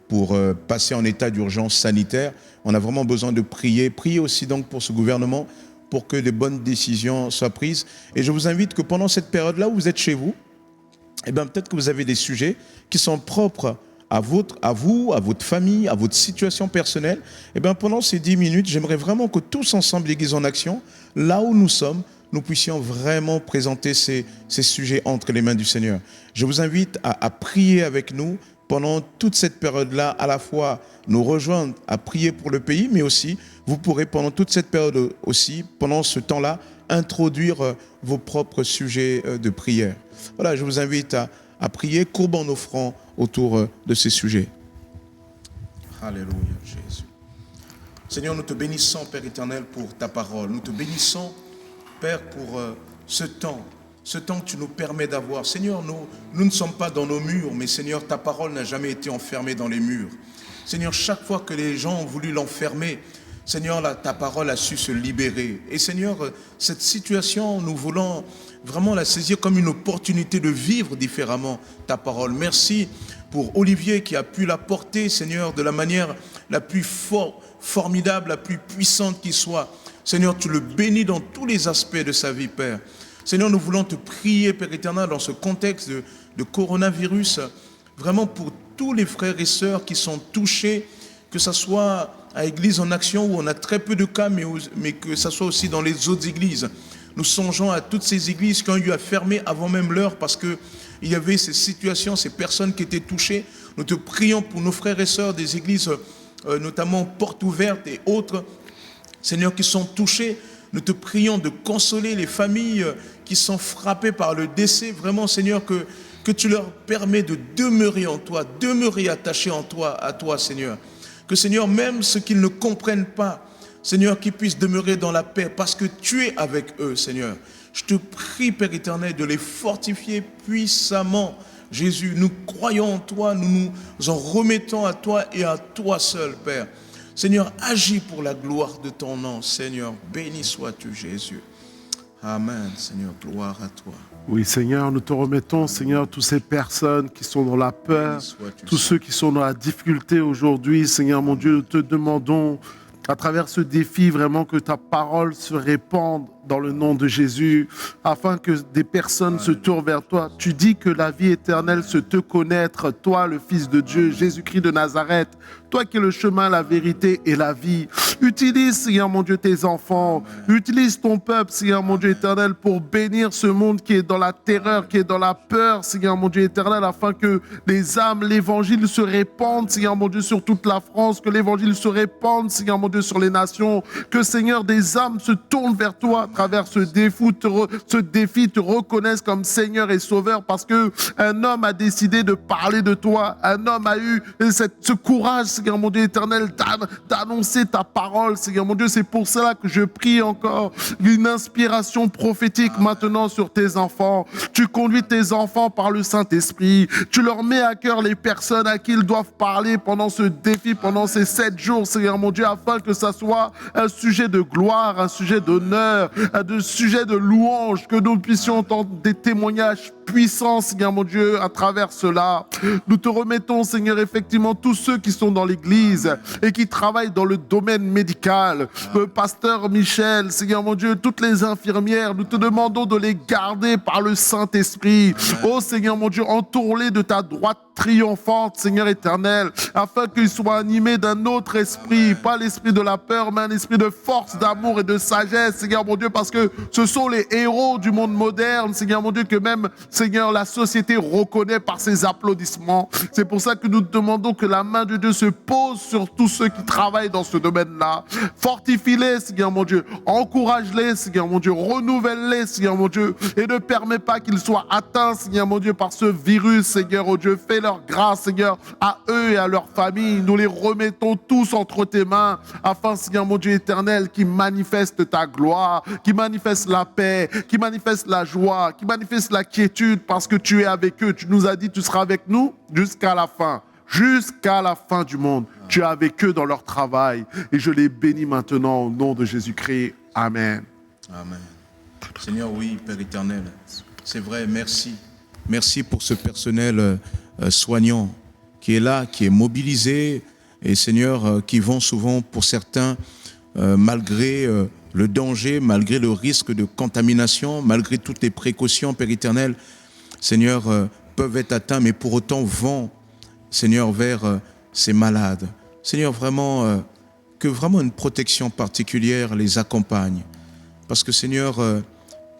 S1: pour passer en état d'urgence sanitaire. On a vraiment besoin de prier. Priez aussi donc pour ce gouvernement, pour que de bonnes décisions soient prises. Et je vous invite que pendant cette période-là où vous êtes chez vous, peut-être que vous avez des sujets qui sont propres à vous, à votre famille, à votre situation personnelle. Pendant ces 10 minutes, j'aimerais vraiment que tous ensemble, l'Église en action, là où nous sommes, nous puissions vraiment présenter ces sujets entre les mains du Seigneur. Je vous invite à prier avec nous pendant toute cette période-là, à la fois nous rejoindre à prier pour le pays, mais aussi, vous pourrez pendant toute cette période aussi, pendant ce temps-là, introduire vos propres sujets de prière. Voilà, je vous invite à prier, courbant nos fronts autour de ces sujets. Alléluia, Jésus. Seigneur, nous te bénissons, Père éternel, pour ta parole. Nous te bénissons, Père, pour ce temps que tu nous permets d'avoir. Seigneur, nous ne sommes pas dans nos murs, mais Seigneur, ta parole n'a jamais été enfermée dans les murs. Seigneur, chaque fois que les gens ont voulu l'enfermer, Seigneur, ta parole a su se libérer. Et Seigneur, cette situation, nous voulons vraiment la saisir comme une opportunité de vivre différemment ta parole. Merci pour Olivier qui a pu la porter, Seigneur, de la manière la plus formidable, la plus puissante qui soit. Seigneur, tu le bénis dans tous les aspects de sa vie, Père. Seigneur, nous voulons te prier, Père éternel, dans ce contexte de coronavirus, vraiment pour tous les frères et sœurs qui sont touchés, que ce soit à Église en Action où on a très peu de cas, mais que ce soit aussi dans les autres églises. Nous songeons à toutes ces églises qui ont eu à fermer avant même l'heure parce qu'il y avait ces situations, ces personnes qui étaient touchées. Nous te prions pour nos frères et sœurs des églises, notamment Portes Ouvertes et autres, Seigneur, qui sont touchés. Nous te prions de consoler les familles qui sont frappées par le décès. Vraiment, Seigneur, que tu leur permets de demeurer en toi, demeurer attachés en toi, à toi, Seigneur. Que, Seigneur, même ceux qu'ils ne comprennent pas, Seigneur, qu'ils puissent demeurer dans la paix parce que tu es avec eux, Seigneur. Je te prie, Père éternel, de les fortifier puissamment. Jésus, nous croyons en toi, nous nous en remettons à toi et à toi seul, Père. Seigneur, agis pour la gloire de ton nom, Seigneur. Béni sois-tu, Jésus. Amen, Seigneur, gloire à toi.
S11: Oui, Seigneur, nous te remettons, Seigneur, toutes ces personnes qui sont dans la peur, tous ceux qui sont dans la difficulté aujourd'hui. Seigneur, mon Dieu, nous te demandons, à travers ce défi, vraiment que ta parole se répande dans le nom de Jésus, afin que des personnes se tournent vers toi. Tu dis que la vie éternelle, c'est te connaître, toi, le Fils de Dieu, Jésus-Christ de Nazareth, toi qui es le chemin, la vérité et la vie. Utilise, Seigneur mon Dieu, tes enfants. Utilise ton peuple, Seigneur mon Dieu éternel, pour bénir ce monde qui est dans la terreur, qui est dans la peur, Seigneur mon Dieu éternel, afin que les âmes, l'évangile se répande, Seigneur mon Dieu, sur toute la France, que l'évangile se répande, Seigneur mon Dieu, sur les nations, que, Seigneur, des âmes se tournent vers toi à travers ce défi, te reconnaissent comme Seigneur et Sauveur, parce qu'un homme a décidé de parler de toi, un homme a eu ce courage, Seigneur mon Dieu éternel, d'annoncer ta parole, Seigneur mon Dieu. C'est pour cela que je prie encore une inspiration prophétique maintenant sur tes enfants. Tu conduis tes enfants par le Saint-Esprit. Tu leur mets à cœur les personnes à qui ils doivent parler pendant ce défi, pendant ces 7 jours, Seigneur mon Dieu, afin que ça soit un sujet de gloire, un sujet d'honneur, un sujet de louange, que nous puissions entendre des témoignages puissants, Seigneur mon Dieu, à travers cela. Nous te remettons, Seigneur, effectivement, tous ceux qui sont dans l'Église et qui travaillent dans le domaine médical. Le pasteur Michel, Seigneur mon Dieu, toutes les infirmières, nous te demandons de les garder par le Saint-Esprit. Oh Seigneur mon Dieu, entoure-les de ta droite triomphante, Seigneur éternel, afin qu'ils soient animés d'un autre esprit, pas l'esprit de la peur, mais un esprit de force, d'amour et de sagesse, Seigneur mon Dieu, parce que ce sont les héros du monde moderne, Seigneur mon Dieu, que même, Seigneur, la société reconnaît par ses applaudissements. C'est pour ça que nous demandons que la main de Dieu se pose sur tous ceux qui travaillent dans ce domaine-là. Fortifie-les, Seigneur mon Dieu, encourage-les, Seigneur mon Dieu, renouvelle-les, Seigneur mon Dieu, et ne permets pas qu'ils soient atteints, Seigneur mon Dieu, par ce virus, Seigneur oh Dieu. Fais leur grâce, Seigneur, à eux et à leur famille. Nous les remettons tous entre tes mains, afin, Seigneur mon Dieu éternel, qui manifeste ta gloire, qui manifeste la paix, qui manifeste la joie, qui manifeste la quiétude, parce que tu es avec eux. Tu nous as dit, tu seras avec nous jusqu'à la fin. Jusqu'à la fin du monde. Tu es avec eux dans leur travail. Et je les bénis maintenant au nom de Jésus-Christ. Amen.
S1: Amen. Seigneur, oui, Père éternel, c'est vrai, merci. Merci pour ce personnel soignant qui est là, qui est mobilisé, et Seigneur, qui vont souvent, pour certains, malgré le danger, malgré le risque de contamination, malgré toutes les précautions, Père éternel, Seigneur, peuvent être atteints, mais pour autant vont, Seigneur, vers ces malades. Seigneur, vraiment, que vraiment une protection particulière les accompagne. Parce que, Seigneur,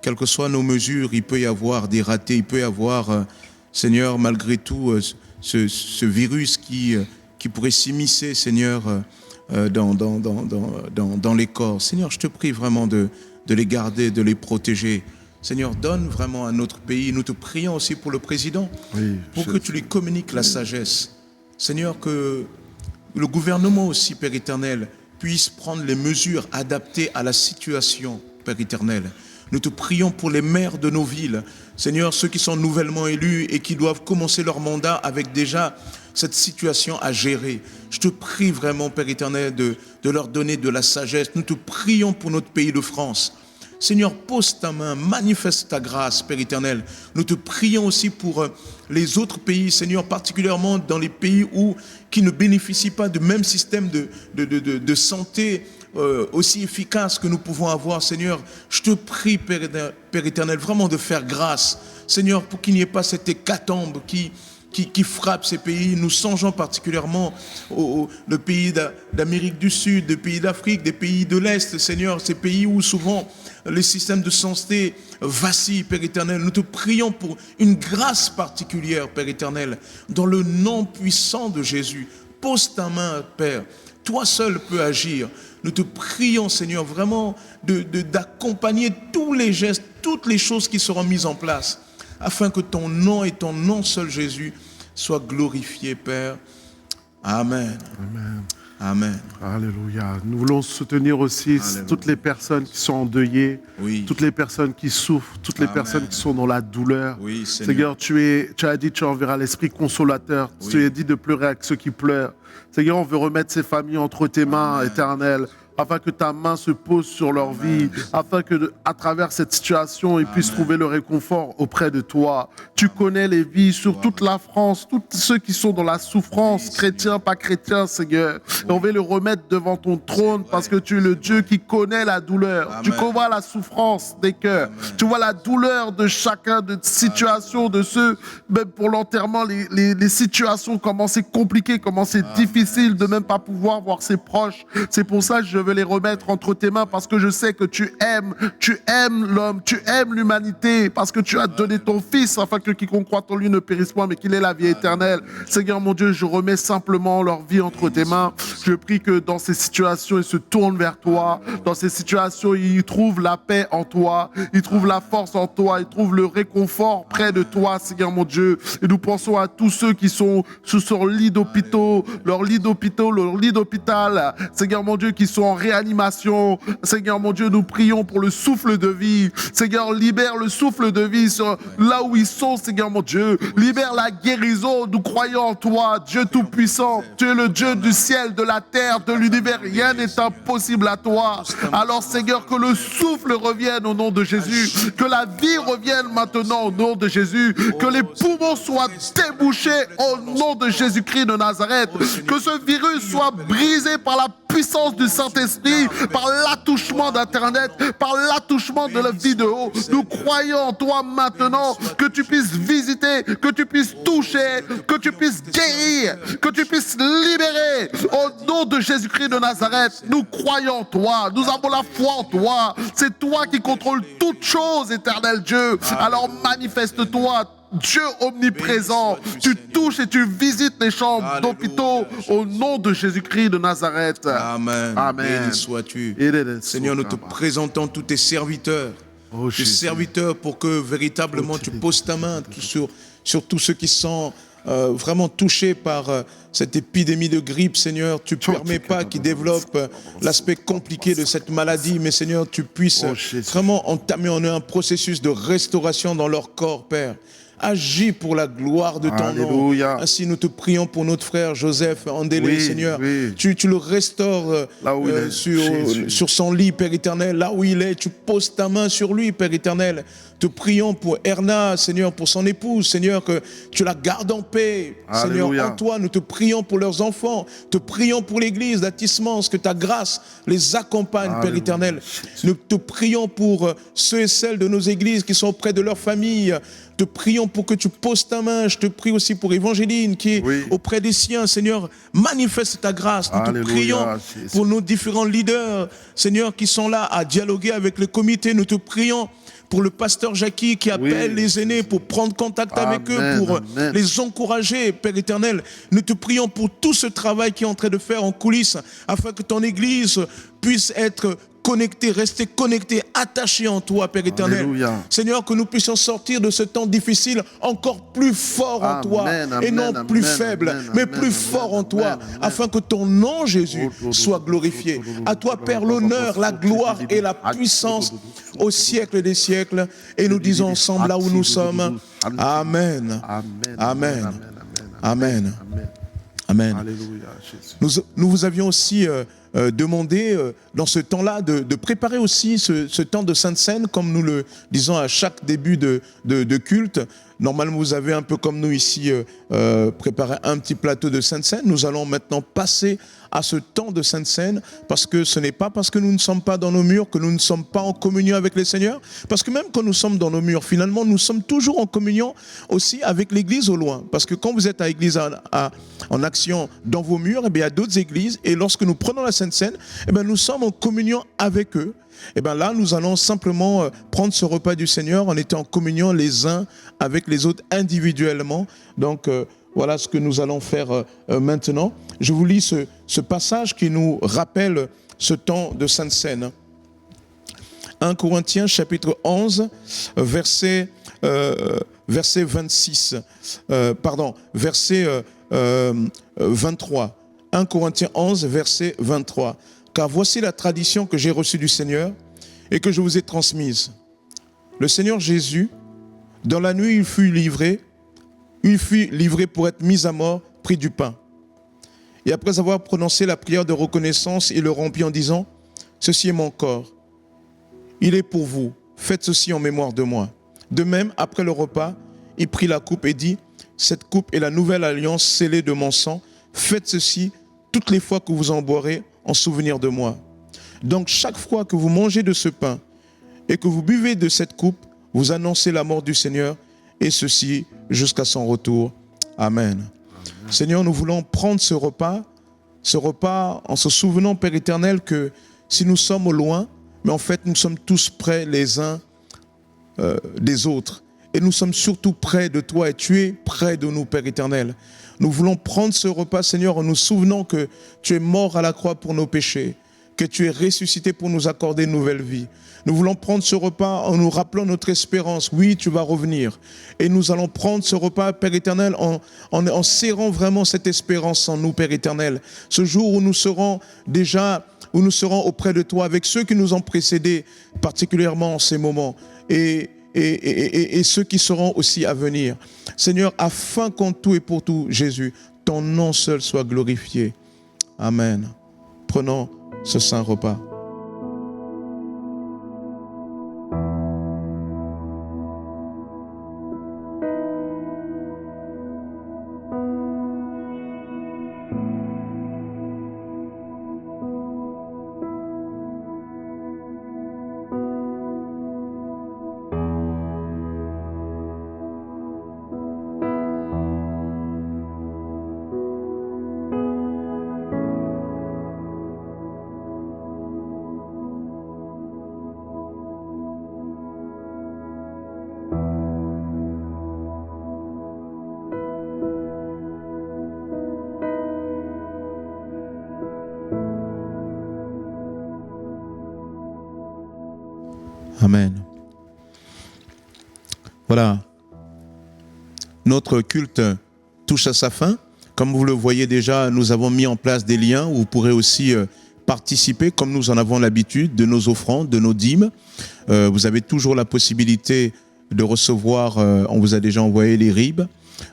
S1: quelles que soient nos mesures, il peut y avoir des ratés, il peut y avoir, Seigneur, malgré tout, ce virus qui pourrait s'immiscer, Seigneur, dans les corps. Seigneur, je te prie vraiment de les garder, de les protéger. Seigneur, donne vraiment à notre pays. Nous te prions aussi pour le président, pour que tu lui communiques la sagesse. Seigneur, que le gouvernement aussi, Père éternel, puisse prendre les mesures adaptées à la situation, Père éternel. Nous te prions pour les maires de nos villes. Seigneur, ceux qui sont nouvellement élus et qui doivent commencer leur mandat avec déjà cette situation à gérer. Je te prie vraiment, Père éternel, de leur donner de la sagesse. Nous te prions pour notre pays de France. Seigneur, pose ta main, manifeste ta grâce, Père éternel. Nous te prions aussi pour les autres pays, Seigneur, particulièrement dans les pays qui ne bénéficient pas du même système de santé aussi efficace que nous pouvons avoir, Seigneur. Je te prie, Père éternel, vraiment de faire grâce, Seigneur, pour qu'il n'y ait pas cette hécatombe qui frappe ces pays. Nous songeons particulièrement le pays d'Amérique du Sud, des pays d'Afrique, des pays de l'Est, Seigneur, ces pays où souvent les systèmes de santé vacillent, Père éternel. Nous te prions pour une grâce particulière, Père éternel, dans le nom puissant de Jésus. Pose ta main, Père. Toi seul peux agir. Nous te prions, Seigneur, vraiment d'accompagner tous les gestes, toutes les choses qui seront mises en place, afin que ton nom et ton nom seul, Jésus, soient glorifiés, Père. Amen.
S11: Amen.
S1: Amen.
S11: Alléluia. Nous voulons soutenir aussi
S1: Alléluia.
S11: toutes les personnes qui sont endeuillées,
S1: Oui.
S11: toutes les personnes qui souffrent, toutes les
S1: Amen.
S11: personnes qui sont dans la douleur.
S1: Oui, Seigneur.
S11: Seigneur, tu as dit, tu enverras l'Esprit consolateur.
S1: Oui.
S11: Tu as dit de pleurer avec ceux qui pleurent. Seigneur, on veut remettre ces familles entre tes mains,
S1: Amen.
S11: éternelles, afin que ta main se pose sur leur vie, afin que, à travers cette situation, ils puissent trouver le réconfort auprès de toi. Tu connais les vies sur toute la France, tous ceux qui sont dans la souffrance, chrétiens, pas chrétiens, Seigneur. Et on veut le remettre devant ton trône parce que tu es le Dieu qui connaît la douleur.
S1: Amen.
S11: Tu vois la souffrance des cœurs. Tu vois la douleur de chacun, de situations, de ceux, même pour l'enterrement, les situations, comment c'est compliqué, comment c'est difficile de même pas pouvoir voir ses proches. C'est pour ça que je veux les remettre entre tes mains parce que je sais que tu aimes l'homme, tu aimes l'humanité parce que tu as donné ton Fils afin que quiconque croit en lui ne périsse point mais qu'il ait la vie éternelle. Seigneur mon Dieu, je remets simplement leur vie entre tes mains. Je prie que dans ces situations, ils se tournent vers toi. Dans ces situations, ils trouvent la paix en toi. Ils trouvent la force en toi. Ils trouvent le réconfort près de toi, Seigneur mon Dieu. Et nous pensons à tous ceux qui sont sous leur lit d'hôpital, leur lit d'hôpital. Seigneur mon Dieu, qui sont en réanimation. Seigneur mon Dieu, nous prions pour le souffle de vie. Seigneur, libère le souffle de vie sur là où ils sont, Seigneur mon Dieu. Libère la guérison. Nous croyons en toi, Dieu Tout-Puissant. Tu es le Dieu du ciel, de la terre, de l'univers. Rien n'est impossible à toi. Alors, Seigneur, que le souffle revienne au nom de Jésus. Que la vie revienne maintenant au nom de Jésus. Que les poumons soient débouchés au nom de Jésus-Christ de Nazareth. Que ce virus soit brisé par la puissance du Saint-Esprit, par l'attouchement d'Internet, par l'attouchement de la vidéo. Nous croyons en toi maintenant, que tu puisses visiter, que tu puisses toucher, que tu puisses guérir, que tu puisses libérer. Au nom de Jésus-Christ de Nazareth, nous croyons en toi, nous avons la foi en toi. C'est toi qui contrôles toutes choses, éternel Dieu. Alors manifeste-toi, Dieu omniprésent, tu touches et tu visites les chambres d'hôpitaux au nom de Jésus-Christ de Nazareth.
S1: Amen.
S11: Amen.
S1: Béni sois-tu. Seigneur, nous te présentons tous tes serviteurs. Tes serviteurs pour que véritablement tu poses ta main sur tous ceux qui sont vraiment touchés par cette épidémie de grippe, Seigneur. Tu ne permets pas qu'ils développent l'aspect compliqué de cette maladie, mais Seigneur, tu puisses vraiment entamer en eux un processus de restauration dans leur corps, Père. Agis pour la gloire de ton
S11: Alléluia.
S1: nom. Ainsi, nous te prions pour notre frère Joseph Andélé,
S11: Oui,
S1: Seigneur.
S11: oui.
S1: Tu le restaures
S11: Là où il est,
S1: sur son lit, Père éternel. Là où il est, tu poses ta main sur lui, Père éternel. Te prions pour Erna, Seigneur, pour son épouse, Seigneur, que tu la gardes en paix.
S11: Alléluia.
S1: Seigneur, en toi, nous te prions pour leurs enfants. Te prions pour l'église d'Attisement, que ta grâce les accompagne, Père
S11: Alléluia.
S1: éternel. Nous te prions pour ceux et celles de nos églises qui sont auprès de leur famille. Te prions pour que tu poses ta main. Je te prie aussi pour Évangéline qui est auprès des siens. Seigneur, manifeste ta grâce. Nous
S11: Alléluia,
S1: te prions
S11: Jésus.
S1: pour nos différents leaders, Seigneur, qui sont là à dialoguer avec le comité. Nous te prions pour le pasteur Jackie qui appelle les aînés pour prendre contact avec eux, pour les encourager, Père éternel. Nous te prions pour tout ce travail qui est en train de faire en coulisses, afin que ton Église puisse être connectée, rester connectée, attachée en toi, Père éternel.
S11: Alléluia.
S1: Seigneur, que nous puissions sortir de ce temps difficile encore plus fort en toi, et non plus faible, mais plus fort en toi, afin que ton nom, Jésus, soit glorifié. À toi, Père, l'honneur, la gloire et la puissance au siècle des siècles. Et nous disons ensemble là où nous sommes, Amen. Amen. Amen. Amen.
S11: Alléluia, Jésus.
S1: Nous vous avions aussi demandé dans ce temps-là de préparer aussi ce temps de Sainte Seine, comme nous le disons à chaque début de culte. Normalement, vous avez un peu comme nous ici préparé un petit plateau de Sainte Seine. Nous allons maintenant passer à ce temps de Sainte Seine, parce que ce n'est pas parce que nous ne sommes pas dans nos murs que nous ne sommes pas en communion avec le Seigneur, parce que même quand nous sommes dans nos murs, finalement, nous sommes toujours en communion aussi avec l'Église au loin, parce que quand vous êtes à l'Église en action dans vos murs, eh bien, il y a d'autres églises, et lorsque nous prenons la Sainte Seine, eh bien, nous sommes en communion avec eux. Et bien là, nous allons simplement prendre ce repas du Seigneur en étant en communion les uns avec les autres individuellement. Donc, voilà ce que nous allons faire maintenant. Je vous lis ce passage qui nous rappelle ce temps de Sainte Seine. 1 Corinthiens chapitre 11, verset 26. Verset 23. 1 Corinthiens 11, verset 23. Car voici la tradition que j'ai reçue du Seigneur et que je vous ai transmise. Le Seigneur Jésus, dans la nuit, il fut livré pour être mis à mort, prit du pain. Et après avoir prononcé la prière de reconnaissance, il le remplit en disant, « Ceci est mon corps. Il est pour vous. Faites ceci en mémoire de moi. » De même, après le repas, il prit la coupe et dit, « Cette coupe est la nouvelle alliance scellée de mon sang. Faites ceci toutes les fois que vous en boirez en souvenir de moi. » Donc, chaque fois que vous mangez de ce pain et que vous buvez de cette coupe, vous annoncez la mort du Seigneur, et ceci jusqu'à son retour. Amen. Seigneur, nous voulons prendre ce repas en se souvenant, Père éternel, que si nous sommes au loin, mais en fait nous sommes tous près les uns des autres. Et nous sommes surtout près de toi et tu es près de nous, Père éternel. Nous voulons prendre ce repas, Seigneur, en nous souvenant que tu es mort à la croix pour nos péchés, que tu es ressuscité pour nous accorder une nouvelle vie. Nous voulons prendre ce repas en nous rappelant notre espérance. Oui, tu vas revenir. Et nous allons prendre ce repas, Père éternel, en serrant vraiment cette espérance en nous, Père éternel. Ce jour où nous serons auprès de toi avec ceux qui nous ont précédés, particulièrement en ces moments, et ceux qui seront aussi à venir. Seigneur, afin qu'en tout et pour tout, Jésus, ton nom seul soit glorifié. Amen. Prenons ce saint repas. Amen. Voilà. Notre culte touche à sa fin. Comme vous le voyez déjà, nous avons mis en place des liens où vous pourrez aussi participer, comme nous en avons l'habitude, de nos offrandes, de nos dîmes. Vous avez toujours la possibilité de recevoir, on vous a déjà envoyé les RIB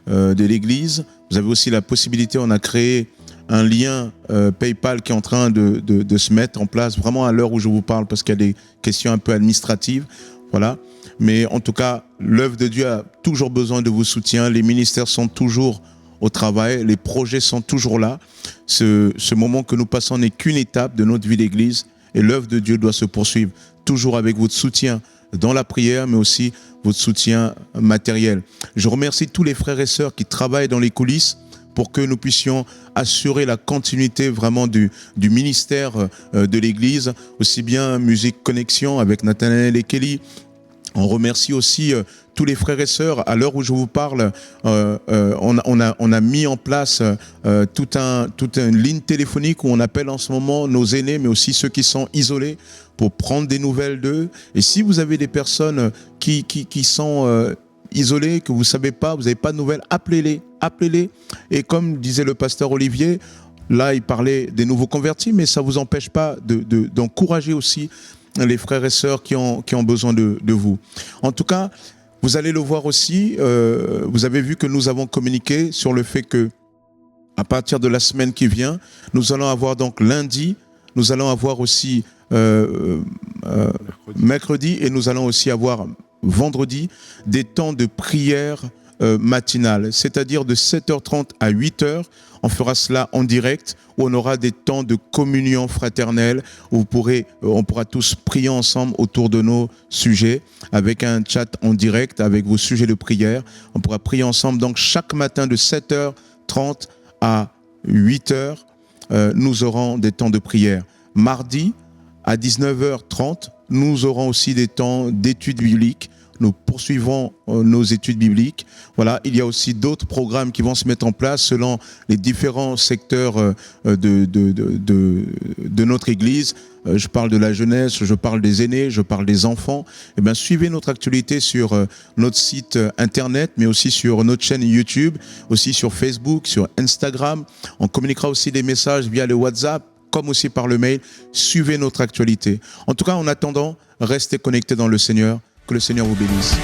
S1: de l'église. Vous avez aussi la possibilité, on a créé un lien PayPal qui est en train de se mettre en place vraiment à l'heure où je vous parle parce qu'il y a des questions un peu administratives. Voilà. Mais en tout cas, l'œuvre de Dieu a toujours besoin de vos soutiens. Les ministères sont toujours au travail. Les projets sont toujours là. Ce moment que nous passons n'est qu'une étape de notre vie d'église et l'œuvre de Dieu doit se poursuivre toujours avec votre soutien dans la prière, mais aussi votre soutien matériel. Je remercie tous les frères et sœurs qui travaillent dans les coulisses pour que nous puissions assurer la continuité vraiment du ministère de l'Église, aussi bien Musique Connexion avec Nathanaël et Kelly. On remercie aussi tous les frères et sœurs. À l'heure où je vous parle, on a mis en place toute une ligne téléphonique où on appelle en ce moment nos aînés, mais aussi ceux qui sont isolés, pour prendre des nouvelles d'eux. Et si vous avez des personnes qui sont isolées, que vous ne savez pas, vous n'avez pas de nouvelles, appelez-les. Et comme disait le pasteur Olivier, là il parlait des nouveaux convertis, mais ça ne vous empêche pas d'encourager aussi les frères et sœurs qui ont besoin de vous. En tout cas, vous allez le voir aussi, vous avez vu que nous avons communiqué sur le fait que à partir de la semaine qui vient, nous allons avoir donc lundi, nous allons avoir aussi mercredi et nous allons aussi avoir vendredi des temps de prière matinale, c'est-à-dire de 7h30 à 8h. On fera cela en direct, où on aura des temps de communion fraternelle, où on pourra tous prier ensemble autour de nos sujets, avec un chat en direct, avec vos sujets de prière. On pourra prier ensemble. Donc chaque matin de 7h30 à 8h, nous aurons des temps de prière. Mardi, à 19h30, nous aurons aussi des temps d'études bibliques, nous poursuivons nos études bibliques. Voilà, il y a aussi d'autres programmes qui vont se mettre en place selon les différents secteurs de notre Église. Je parle de la jeunesse, je parle des aînés, je parle des enfants. Eh bien, suivez notre actualité sur notre site internet, mais aussi sur notre chaîne YouTube, aussi sur Facebook, sur Instagram. On communiquera aussi des messages via le WhatsApp, comme aussi par le mail. Suivez notre actualité. En tout cas, en attendant, restez connectés dans le Seigneur. Que le Seigneur vous bénisse.